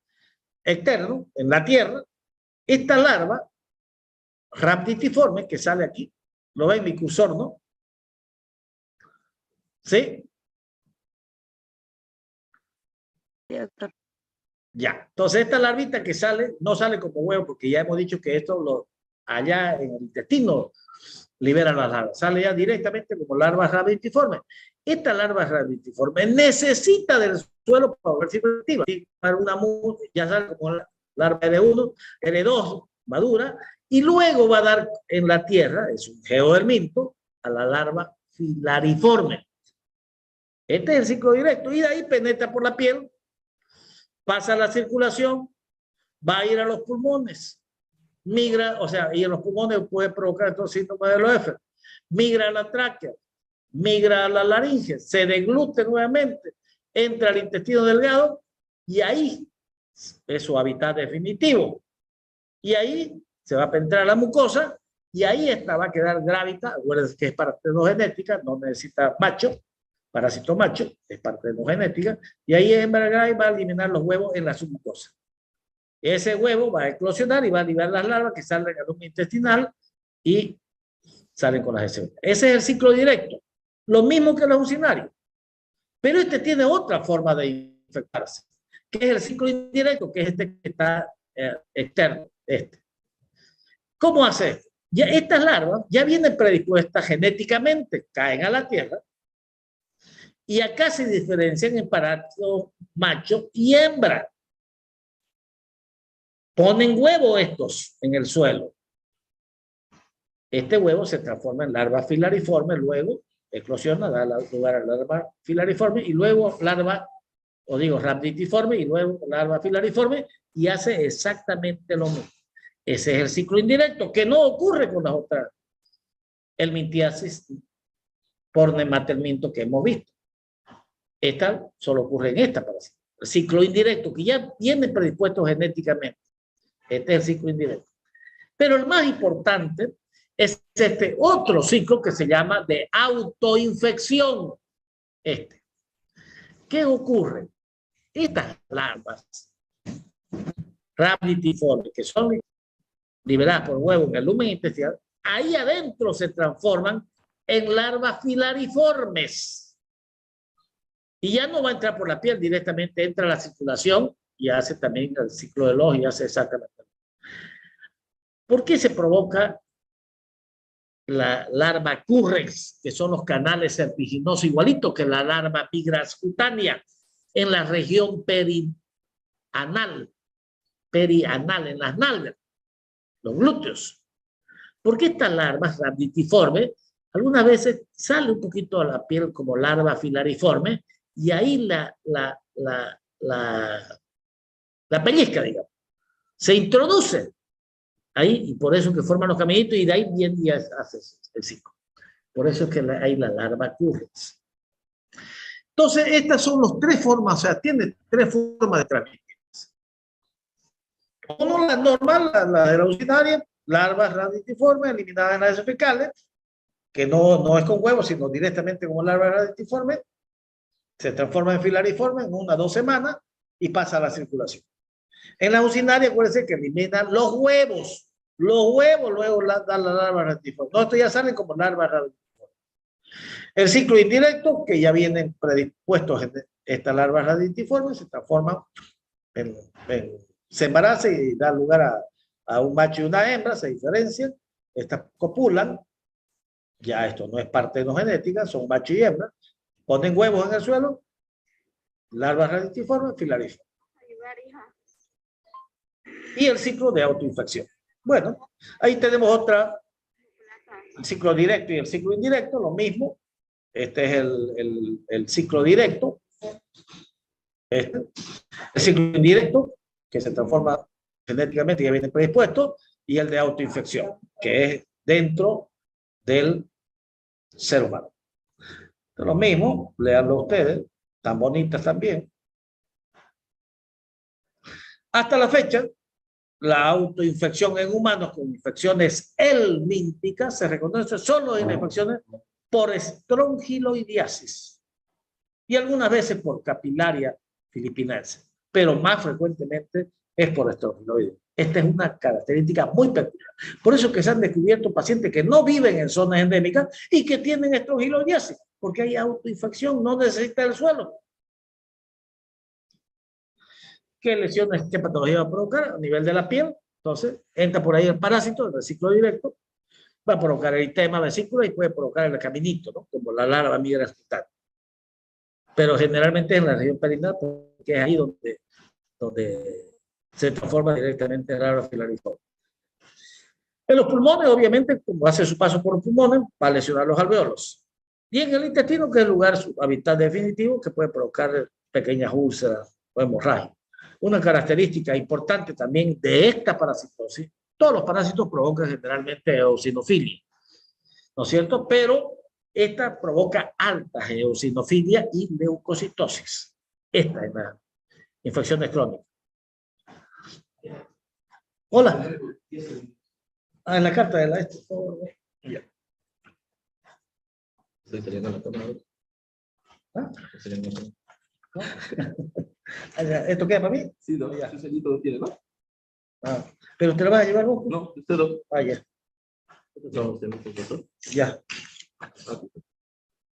externo, en la tierra. Esta larva rhabditiforme que sale aquí, lo ven mi cursor, ¿no? ¿Sí? Ya, entonces esta larvita que sale, no sale como huevo, porque ya hemos dicho que esto allá en el intestino libera las larvas, sale ya directamente como larva rhabditiforme. Esta larva rhabditiforme necesita del suelo para volverse efectiva. Para una ya sale como larva L1, L2 madura, y luego va a dar en la tierra, es un geoderminto, a la larva filariforme. Este es el ciclo directo, y de ahí penetra por la piel, pasa a la circulación, va a ir a los pulmones, migra, o sea, y en los pulmones puede provocar estos síntomas del OF, migra a la tráquea, migra a la laringe, se deglute nuevamente, entra al intestino delgado y ahí es su hábitat definitivo. Y ahí se va a penetrar la mucosa y ahí esta va a quedar grávida. Acuérdense que es partenogenética, no necesita macho, parásito macho, es partenogenética, y ahí hembra y va a eliminar los huevos en la submucosa. Ese huevo va a eclosionar y va a liberar las larvas que salen al lumen intestinal y salen con las heces. Ese es el ciclo directo. Lo mismo que los usinarios. Pero este tiene otra forma de infectarse, que es el ciclo indirecto, que es este que está externo. ¿Cómo hace esto? Ya estas larvas ya vienen predispuestas genéticamente, caen a la tierra, y acá se diferencian en parásitos macho y hembra. Ponen huevo estos en el suelo. Este huevo se transforma en larva filariforme, luego eclosiona, da lugar a larva filariforme, y luego larva, o digo rhabditiforme, y luego larva filariforme, y hace exactamente lo mismo. Ese es el ciclo indirecto, que no ocurre con las otras helminthiasis por nematelminto que hemos visto. Esta solo ocurre en esta parásita. El ciclo indirecto, que ya viene predispuesto genéticamente. Este es el ciclo indirecto. Pero el más importante es este otro ciclo que se llama de autoinfección. ¿Qué ocurre? Estas larvas rhabditiformes, que son liberadas por huevo en el lumen intestinal, ahí adentro se transforman en larvas filariformes. Y ya no va a entrar por la piel, directamente entra a la circulación y hace también el ciclo del ojo y hace exactamente. ¿Por qué se provoca la larva currex, que son los canales serpiginosos, igualito que la larva pigras cutánea, en la región perianal, en las nalgas, los glúteos? Porque estas larvas rhabditiformes algunas veces sale un poquito a la piel como larva filariforme y ahí la pellizca, digamos, se introduce ahí, y por eso que forman los caminitos, y de ahí bien ya hace el ciclo. Por eso es que hay la larva currex. Entonces, estas son las tres formas, o sea, tiene tres formas de transmitirse. Uno, la normal, la de la usinaria, larvas rhabditiformes eliminadas en las heces fecales, que no es con huevos, sino directamente como larva rhabditiforme, se transforma en filariforme en 1 o 2 semanas y pasa a la circulación. En la usinaria, acuérdense que eliminan los huevos. Los huevos luego dan la larva rhabditiforme. No, estos ya salen como larvas rhabditiformes. El ciclo indirecto, que ya vienen predispuestos en esta larva rhabditiforme, se transforman se embaraza y da lugar a un macho y una hembra, se diferencian, estas copulan, ya esto no es partenogenética, son macho y hembra, ponen huevos en el suelo, larvas rhabditiformes, filariformes. Y el ciclo de autoinfección. Bueno, ahí tenemos otra, el ciclo directo y el ciclo indirecto, lo mismo. Este es el ciclo directo. El ciclo indirecto, que se transforma genéticamente y ya viene predispuesto, y el de autoinfección, que es dentro del ser humano. Entonces, lo mismo, leanlo ustedes, tan bonitas también. Hasta la fecha, la autoinfección en humanos con infecciones helmínticas se reconoce solo en infecciones por estrongiloidiasis y algunas veces por capilaria filipinense, pero más frecuentemente es por estrongiloides. Esta es una característica muy peculiar. Por eso es que se han descubierto pacientes que no viven en zonas endémicas y que tienen estrongiloidiasis, porque hay autoinfección, no necesita el suelo. ¿Qué lesiones, qué patología va a provocar? A nivel de la piel. Entonces, entra por ahí el parásito, el ciclo directo, va a provocar el eritema vesícula y puede provocar el caminito, ¿no? Como la larva migra cutánea. Pero generalmente en la región perineal, porque es ahí donde se transforma directamente en larva filariforme. En los pulmones, obviamente, como hace su paso por los pulmones, va a lesionar los alveolos. Y en el intestino, que es el lugar, su hábitat definitivo, que puede provocar pequeñas úlceras o hemorragias. Una característica importante también de esta parasitosis, todos los parásitos provocan generalmente eosinofilia, ¿no es cierto? Pero Esta provoca alta eosinofilia y leucocitosis. Esta es la infección crónica. Hola. Ah, en la carta de la ya. ¿Ah? ¿Esto queda para mí? Sí, no, ya. Ese lo tiene, ¿no? Ah, ¿pero te lo vas a llevar vos? No, usted no. Ah, ya. Ya.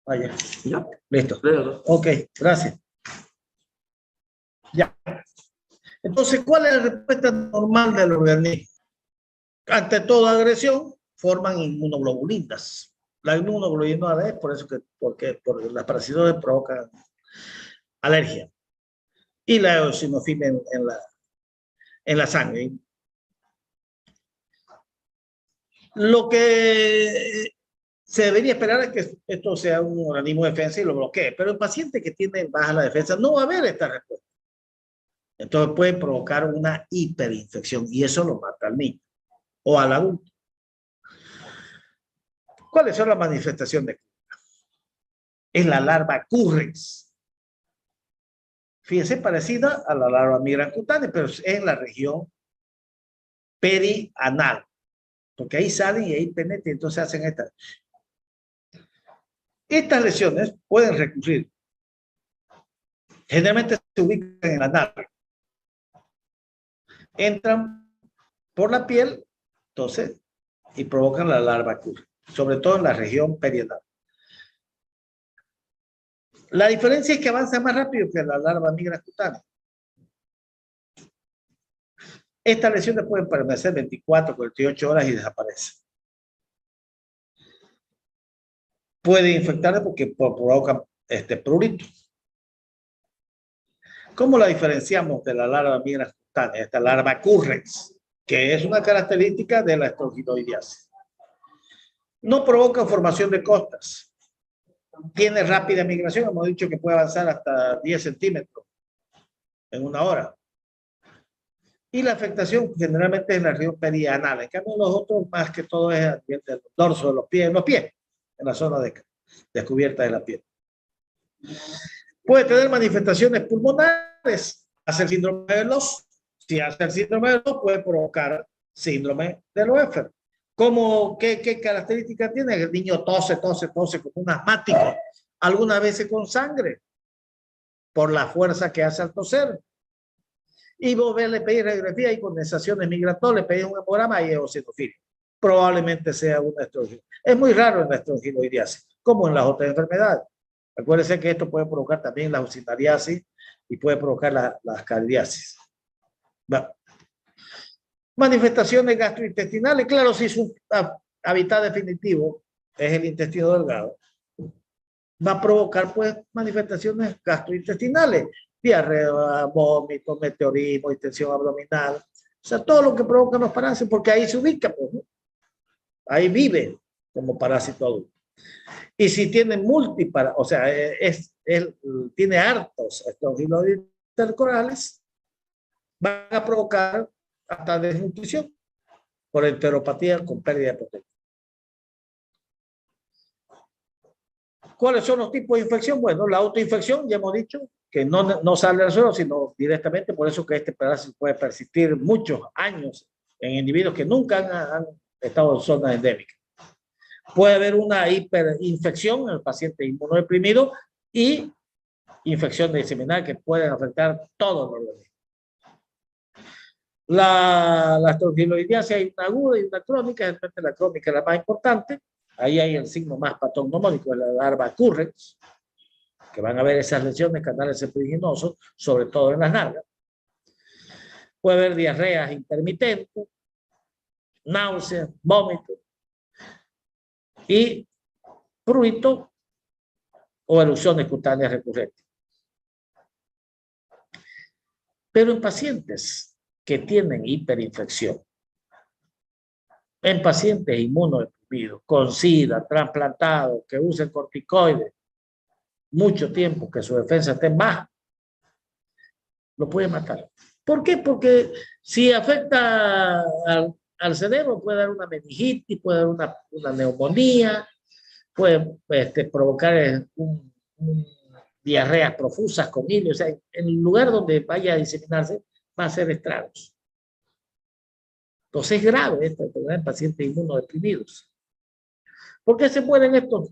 Ah, ya. ¿Ya? Listo. Léalo. Ok, gracias. Ya. Entonces, ¿cuál es la respuesta normal del organismo? Ante toda agresión, forman inmunoglobulinas. La inmunoglobulina es por eso que, porque las parasitosis provocan alergia. Y la eosinofilia en la sangre. Lo que se debería esperar es que esto sea un organismo de defensa y lo bloquee, pero el paciente que tiene baja la defensa no va a haber esta respuesta. Entonces puede provocar una hiperinfección y eso lo mata al niño o al adulto. ¿Cuáles son las manifestaciones? Es la larva Currex. Fíjense, parecida a la larva migrans cutánea, pero es en la región perianal, porque ahí salen y ahí penetran, y entonces hacen estas. Estas lesiones pueden recurrir. Generalmente se ubican en la nalga. Entran por la piel, entonces, y provocan la larva Currex, sobre todo en la región perianal. La diferencia es que avanza más rápido que la larva migrans cutánea. Estas lesiones pueden permanecer 24, 48 horas y desaparecen. Puede infectarle porque provocan prurito. ¿Cómo la diferenciamos de la larva migrans cutánea? Esta larva Currex, que es una característica de la estrongiloidiasis. No provoca formación de costras. Tiene rápida migración, hemos dicho que puede avanzar hasta 10 centímetros en una hora. Y la afectación generalmente es en la región perianal. En cambio, los otros, más que todo, es a nivel del dorso de los pies, en la zona descubierta de la piel. Puede tener manifestaciones pulmonares, hace el síndrome de Loss. Si hace el síndrome de Loss, puede provocar síndrome de Loeffler. ¿Qué características tiene? El niño tose como un asmático, algunas veces con sangre, por la fuerza que hace al toser. Y vos le pedís radiografía y condensaciones migratorias, le pedís un hemograma y eosinofilia. Probablemente sea una estrongiloidiasis. Es muy raro en la estrongiloidiasis, como en las otras enfermedades. Acuérdense que esto puede provocar también la usinariasis y puede provocar la cardiasis. Bueno. Manifestaciones gastrointestinales, claro, si su hábitat definitivo es el intestino delgado, va a provocar pues manifestaciones gastrointestinales, diarrea, vómito, meteorismo, distensión abdominal, o sea, todo lo que provoca los parásitos, porque ahí se ubica, pues, ¿no? Ahí vive como parásito adulto. Y si tiene múltiples, o sea, tiene hartos estrongiloides intercorales, van a provocar hasta desnutrición por enteropatía con pérdida de proteína. ¿Cuáles son los tipos de infección? Bueno, la autoinfección, ya hemos dicho, que no sale al suelo, sino directamente, por eso que este parásito puede persistir muchos años en individuos que nunca han estado en zonas endémicas. Puede haber una hiperinfección en el paciente inmunodeprimido y infección diseminal que pueden afectar todos los organismos. La estrongiloidiasis hay una aguda y una crónica, realmente la crónica es la más importante. Ahí hay el signo más patognomónico de la larva Currex, que van a ver esas lesiones canales septiginosos, sobre todo en las nalgas. Puede haber diarreas intermitentes, náuseas, vómitos y prurito o erupciones cutáneas recurrentes. Pero en pacientes que tienen hiperinfección, en pacientes inmunodeprimidos, con SIDA, trasplantados, que usen corticoides mucho tiempo, que su defensa esté baja, lo puede matar. ¿Por qué? Porque si afecta al cerebro, puede dar una meningitis, puede dar una neumonía, puede provocar diarreas profusas con hilo. O sea, en el lugar donde vaya a diseminarse va a hacer estragos. Entonces es grave esta enfermedad en pacientes inmunodeprimidos. ¿Por qué se mueren estos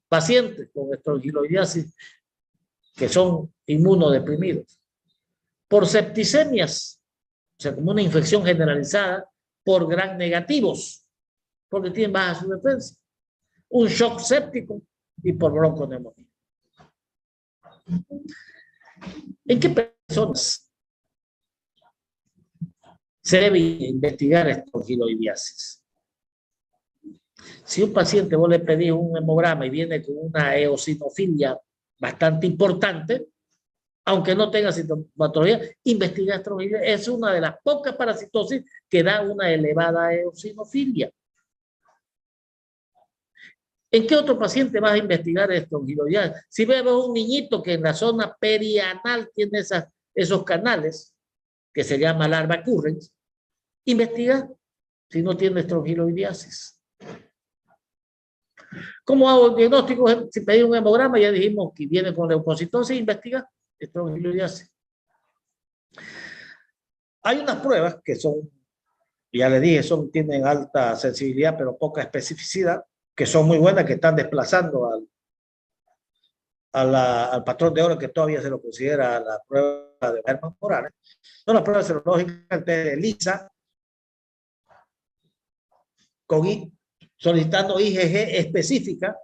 pacientes con estrogloidiasis que son inmunodeprimidos? Por septicemias, o sea, como una infección generalizada por gram negativos, porque tienen baja su defensa, un shock séptico y por bronconeumonía. ¿En qué personas se debe investigar estrogloidiasis? Si un paciente vos le pedís un hemograma y viene con una eosinofilia bastante importante, aunque no tenga sintomatología, investiga estrogloidiasis. Es una de las pocas parasitosis que da una elevada eosinofilia. ¿En qué otro paciente vas a investigar estrogloidiasis? Si vemos un niñito que en la zona perianal tiene esos canales, que se llama larva currens, investiga si no tiene estrogloidiasis. ¿Cómo hago el diagnóstico? Si pedí un hemograma, ya dijimos que viene con leucocitosis, investiga estrogloidiasis. Hay unas pruebas que son, ya le dije, tienen alta sensibilidad pero poca especificidad, que son muy buenas, que están desplazando al patrón de oro, que todavía se lo considera la prueba de Herman Morales. Son las pruebas serológicas de ELISA, solicitando IgG específica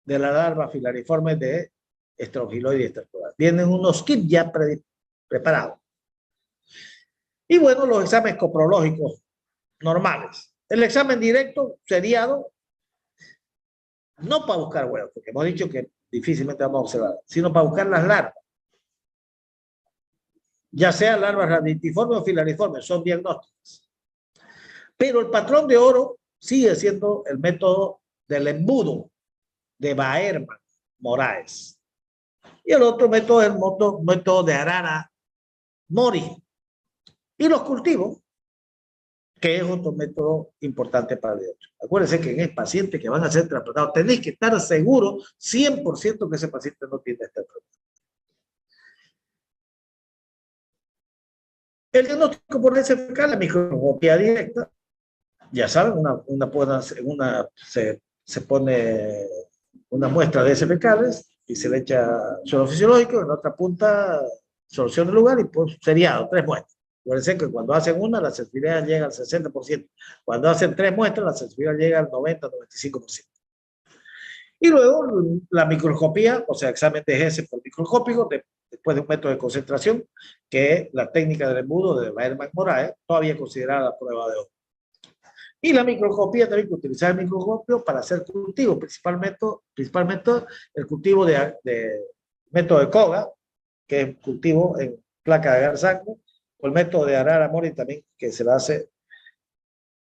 de la larva filariforme de Strongyloides estercoralis. Vienen unos kits ya preparados. Y bueno, los exámenes coprológicos normales. El examen directo, seriado, no para buscar huevos, porque hemos dicho que difícilmente vamos a observar, sino para buscar las larvas. Ya sea larvas raditiformes o filariformes, son diagnósticos. Pero el patrón de oro sigue siendo el método del embudo de Baerman-Moraes. Y el otro método es el método de Arara-Mori. Y los cultivos, que es otro método importante para el diagnóstico. Acuérdense que en el paciente que van a ser trasplantados, tenéis que estar seguros 100% que ese paciente no tiene esta enfermedad. El diagnóstico por herencia fecal, la microscopía directa, ya saben, se pone una muestra de heces fecales y se le echa suelo fisiológico, en otra punta solución del lugar y pues seriado, 3 muestras. Acuérdense que cuando hacen una, la sensibilidad llega al 60%. Cuando hacen 3 muestras, la sensibilidad llega al 90-95%. Y luego la microscopía, o sea, examen de heces por microscópico, después de un método de concentración, que es la técnica del embudo de Baerman-Moraes, todavía considerada la prueba de oro. Y la microscopía también que utilizar el microscopio para hacer cultivos, principalmente el cultivo de método de Koga, que es cultivo en placa de agar sangre, o el método de Arara-Mori también, que se la hace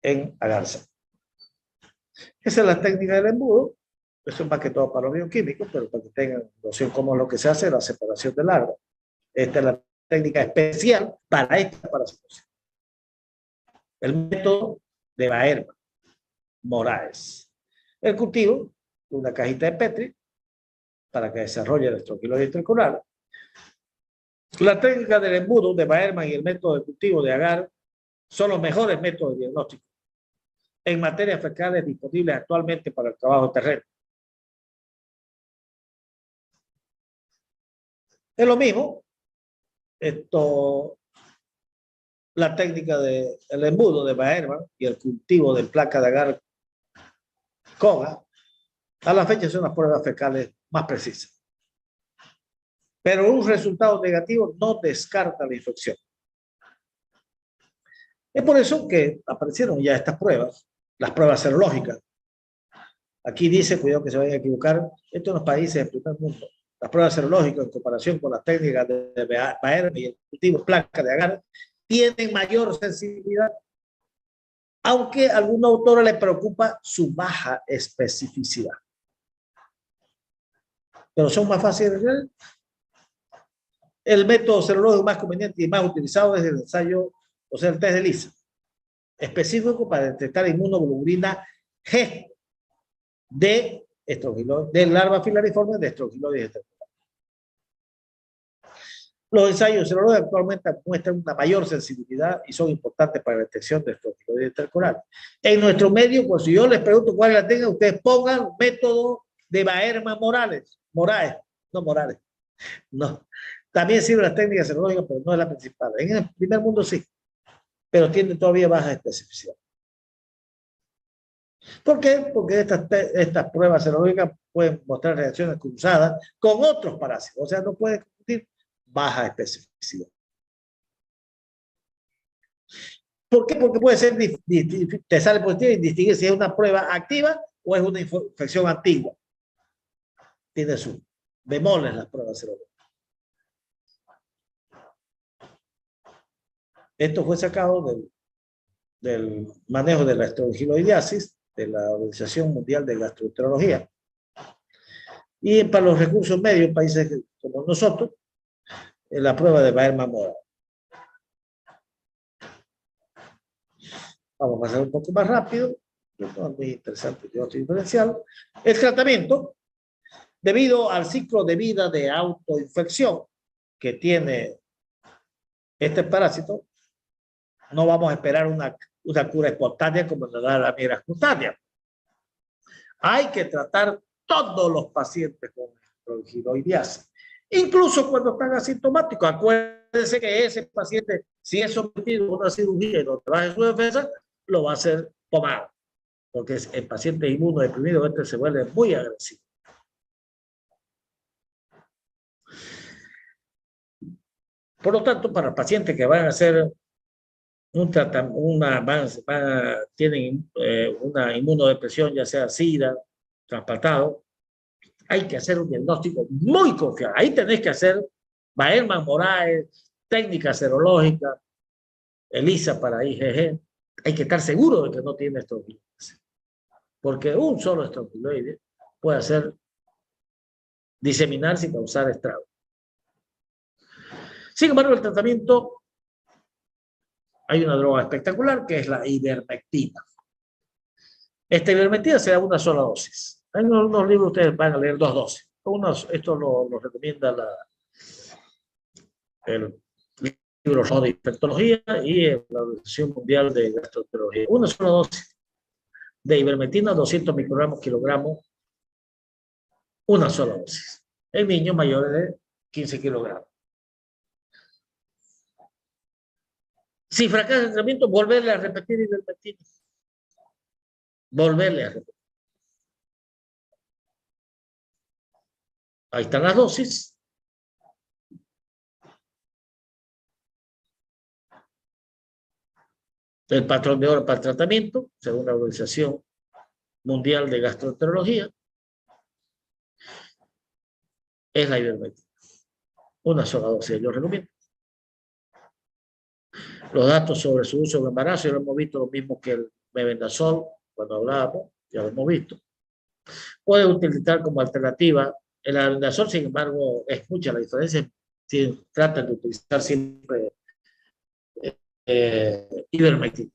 en agarza. Esa es la técnica del embudo. Eso es más que todo para los bioquímicos, pero para que tengan noción cómo es lo que se hace, la separación del larva. Esta es la técnica especial para esta parasitosis. El método de Baerman-Moraes. El cultivo, una cajita de Petri, para que desarrolle el Strongyloides estercoralis. La técnica del embudo de Baerman y el método de cultivo de agar son los mejores métodos de diagnóstico en materias fecales disponibles actualmente para el trabajo terreno. Es lo mismo, la técnica del embudo de Baerman y el cultivo de placa de agar Koga, a la fecha son las pruebas fecales más precisas. Pero un resultado negativo no descarta la infección. Es por eso que aparecieron ya estas pruebas, las pruebas serológicas. Aquí dice, cuidado que se vayan a equivocar, esto en los países del primer mundo. Las pruebas serológicas en comparación con las técnicas de Baerman y el cultivo placa de agar tienen mayor sensibilidad, aunque a algún autor le preocupa su baja especificidad. Pero son más fáciles de ver. El método serológico más conveniente y más utilizado es el ensayo, o sea, el test de ELISA, específico para detectar inmunoglobulina G de de larva filariforme de estrongiloides estercolares. Los ensayos serológicos actualmente muestran una mayor sensibilidad y son importantes para la detección de estrongiloides estercolares. En nuestro medio, pues si yo les pregunto cuál la tengan, ustedes pongan método de Baerman-Moraes, no. También sirven las técnicas serológicas, pero no es la principal. En el primer mundo sí, pero tiene todavía baja especificidad. ¿Por qué? Porque estas pruebas serológicas pueden mostrar reacciones cruzadas con otros parásitos, o sea, no puede confundir baja especificidad. ¿Por qué? Porque puede ser, te sale positivo y distinguir si es una prueba activa o es una infección antigua. Tiene sus bemoles las pruebas serológicas. Esto fue sacado del manejo de la estrongiloidiasis de la Organización Mundial de Gastroenterología. Y para los recursos medios, países como nosotros, en la prueba de Baerman-Moraes. Vamos a pasar un poco más rápido. Esto es muy interesante, diferencial. El tratamiento, debido al ciclo de vida de autoinfección que tiene este parásito, no vamos a esperar una cura espontánea como nos da la migra cutánea. Hay que tratar todos los pacientes con estrongiloidiasis, incluso cuando están asintomáticos. Acuérdense que ese paciente, si es sometido a una cirugía y no trabaja en su defensa, lo va a hacer tomar, porque el paciente inmunodeprimido se vuelve muy agresivo. Por lo tanto, para pacientes que van a hacer tienen una inmunodepresión, ya sea SIDA, trasplantado, hay que hacer un diagnóstico muy confiable. Ahí tenés que hacer Baerman-Moraes, técnica serológica, ELISA para IgG. Hay que estar seguro de que no tiene estrongiloides, porque un solo estrongiloide puede hacer diseminarse y causar estrago. Sin embargo, el tratamiento, hay una droga espectacular que es la ivermectina. Esta ivermectina se da una sola dosis. En unos libros ustedes van a leer 2 dosis. Esto lo recomienda el libro de infectología y la Organización Mundial de Gastroenterología. Una sola dosis de ivermectina, 200 microgramos, kilogramos, una sola dosis. En niños mayores de 15 kilogramos. Si fracasa el tratamiento, volverle a repetir ivermectina. Volverle a repetir. Ahí están las dosis. El patrón de oro para el tratamiento, según la Organización Mundial de Gastroenterología, es la ivermectina. Una sola dosis, yo recomiendo. Los datos sobre su uso en embarazo, ya lo hemos visto, lo mismo que el mebendazol, cuando hablábamos, ya lo hemos visto. Puede utilizar como alternativa. El mebendazol, sin embargo, es mucha la diferencia. Si tratan de utilizar siempre ivermectina.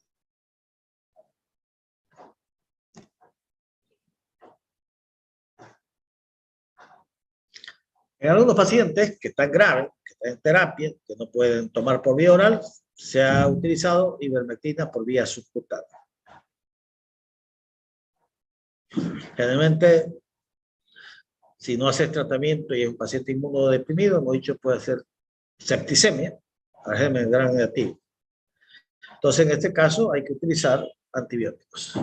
En algunos pacientes que están graves, que están en terapia, que no pueden tomar por vía oral, se ha utilizado ivermectina por vía subcutánea. Generalmente, si no haces tratamiento y es un paciente inmunodeprimido, hemos dicho puede ser septicemia, germen gran negativo. Entonces, en este caso, hay que utilizar antibióticos.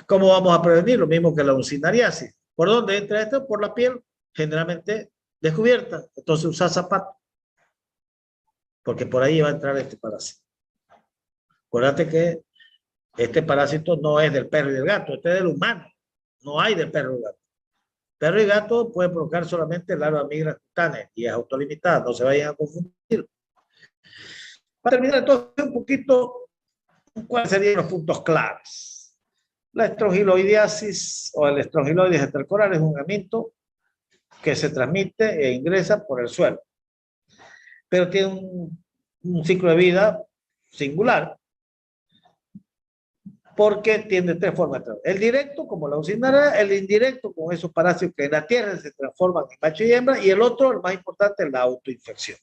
¿Cómo vamos a prevenir? Lo mismo que la uncinariasis. ¿Por dónde entra esto? Por la piel, generalmente descubierta. Entonces, usa zapatos, porque por ahí va a entrar este parásito. Acuérdate que este parásito no es del perro y del gato, este es del humano. No hay del perro y gato. Perro y gato pueden provocar solamente larvas migras cutáneas y es autolimitada, no se vayan a confundir. Para terminar entonces un poquito, ¿cuáles serían los puntos claves? La estrongiloidiasis o el estrongiloides estercolar es un gamito que se transmite e ingresa por el suelo, pero tiene un ciclo de vida singular. porque tiene tres formas de trabajar. El directo, como la usinara, el indirecto, con esos parásitos que en la tierra se transforman en macho y hembra, y el otro, el más importante, es la autoinfección.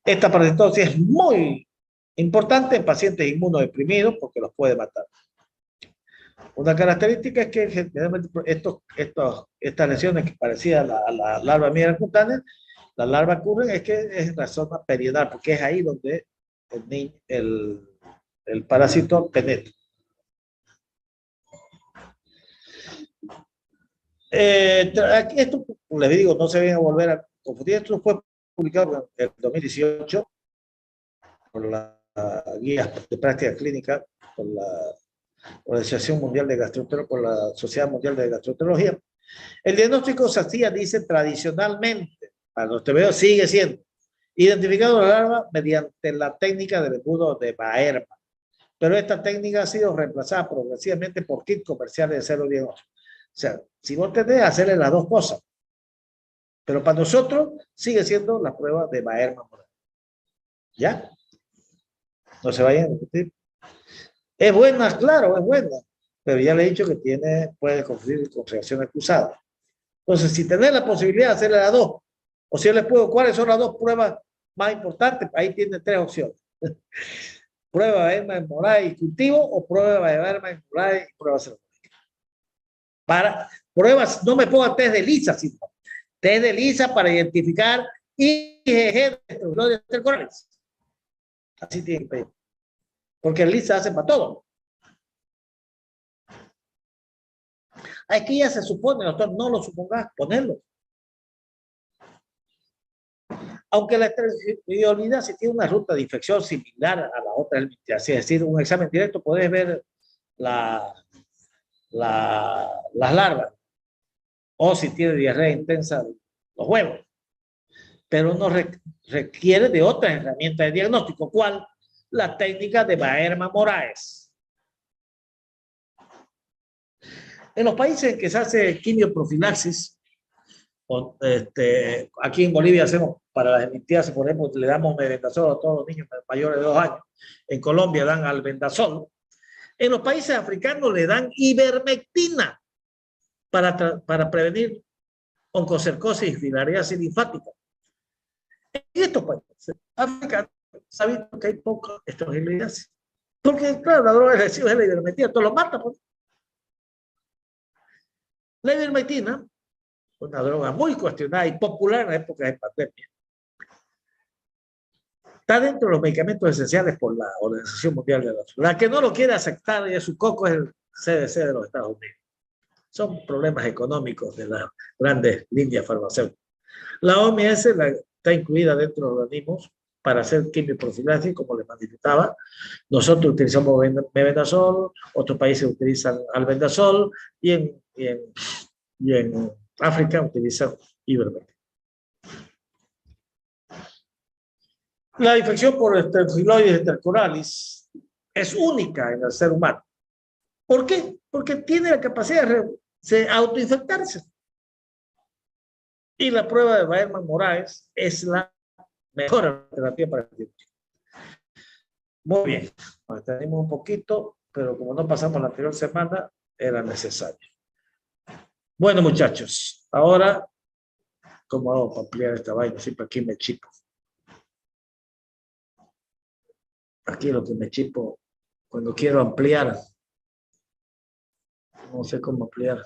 Esta parasitosis es muy importante en pacientes inmunodeprimidos porque los puede matar. Una característica es que generalmente estas lesiones que parecían a la larva migra cutánea, la larva ocurren es que es en la zona periodontal, porque es ahí donde el parásito penetra. Esto, les digo, no se viene a volver a confundir. Esto fue publicado en el 2018 por la guía de práctica clínica, por la Organización Mundial de Gastroenterología, por la Sociedad Mundial de Gastroenterología. El diagnóstico se hacía, dice, tradicionalmente, para los TBO sigue siendo, identificado la larva mediante la técnica del embudo de Baerma. Pero esta técnica ha sido reemplazada progresivamente por kits comerciales de cero diagnóstico. O sea, si vos tenés, hacerle las dos cosas. Pero para nosotros sigue siendo la prueba de Baerma. ¿Ya? No se vayan a discutir. Es buena, claro, es buena. Pero ya le he dicho que puede confundir con reacciones cruzadas. Entonces, si tenés la posibilidad de hacerle las dos, o si yo les puedo, ¿cuáles son las dos pruebas más importantes? Ahí tiene tres opciones. Prueba de Baerma en Moraes y cultivo, o prueba de Baerma en Moraes y prueba serológica. Para pruebas, no me pongan test de ELISA, sino test de ELISA para identificar IgG de intercorales. Así tiene que pedir. Porque el ELISA hace para todo. Aquí ya se supone, doctor, no lo supongas, ponerlo. Aunque la esterilidad si tiene una ruta de infección similar a la otra, es decir, un examen directo, puedes ver las larvas, o si tiene diarrea intensa, los huevos. Pero no requiere de otra herramienta de diagnóstico. ¿Cuál? La técnica de Baerma-Moraes. En los países en que se hace quimioprofilaxis, aquí en Bolivia hacemos para las emitirse, por ejemplo, le damos mebendazol a todos los niños mayores de 2 años. En Colombia dan albendazol. En los países africanos le dan ivermectina para prevenir oncocercosis y filariasis linfática. En estos países africanos se ha visto que hay poca estrogiliasis. Porque, claro, la droga agresiva es la ivermectina, todo lo mata. Pues. La ivermectina, una droga muy cuestionada y popular en la época de pandemia, está dentro de los medicamentos esenciales por la Organización Mundial de la Salud. La que no lo quiere aceptar y su coco es el CDC de los Estados Unidos. Son problemas económicos de las grandes líneas farmacéuticas. La OMS está incluida dentro de los organismos para hacer quimioprofilaxis, como les manifestaba. Nosotros utilizamos mebendazol, otros países utilizan albendazol y en África utilizan ivermectina. La infección por Staphylococcus intercoralis es única en el ser humano. ¿Por qué? Porque tiene la capacidad de autoinfectarse. Y la prueba de Baerma-Moraes es la mejor alternativa para el diagnóstico. Muy bien, nos extendimos un poquito, pero como no pasamos la anterior semana, era necesario. Bueno, muchachos, ahora, ¿cómo hago para ampliar esta vaina? Siempre aquí me chipo. Aquí lo que me chipo, cuando quiero ampliar, no sé cómo ampliar.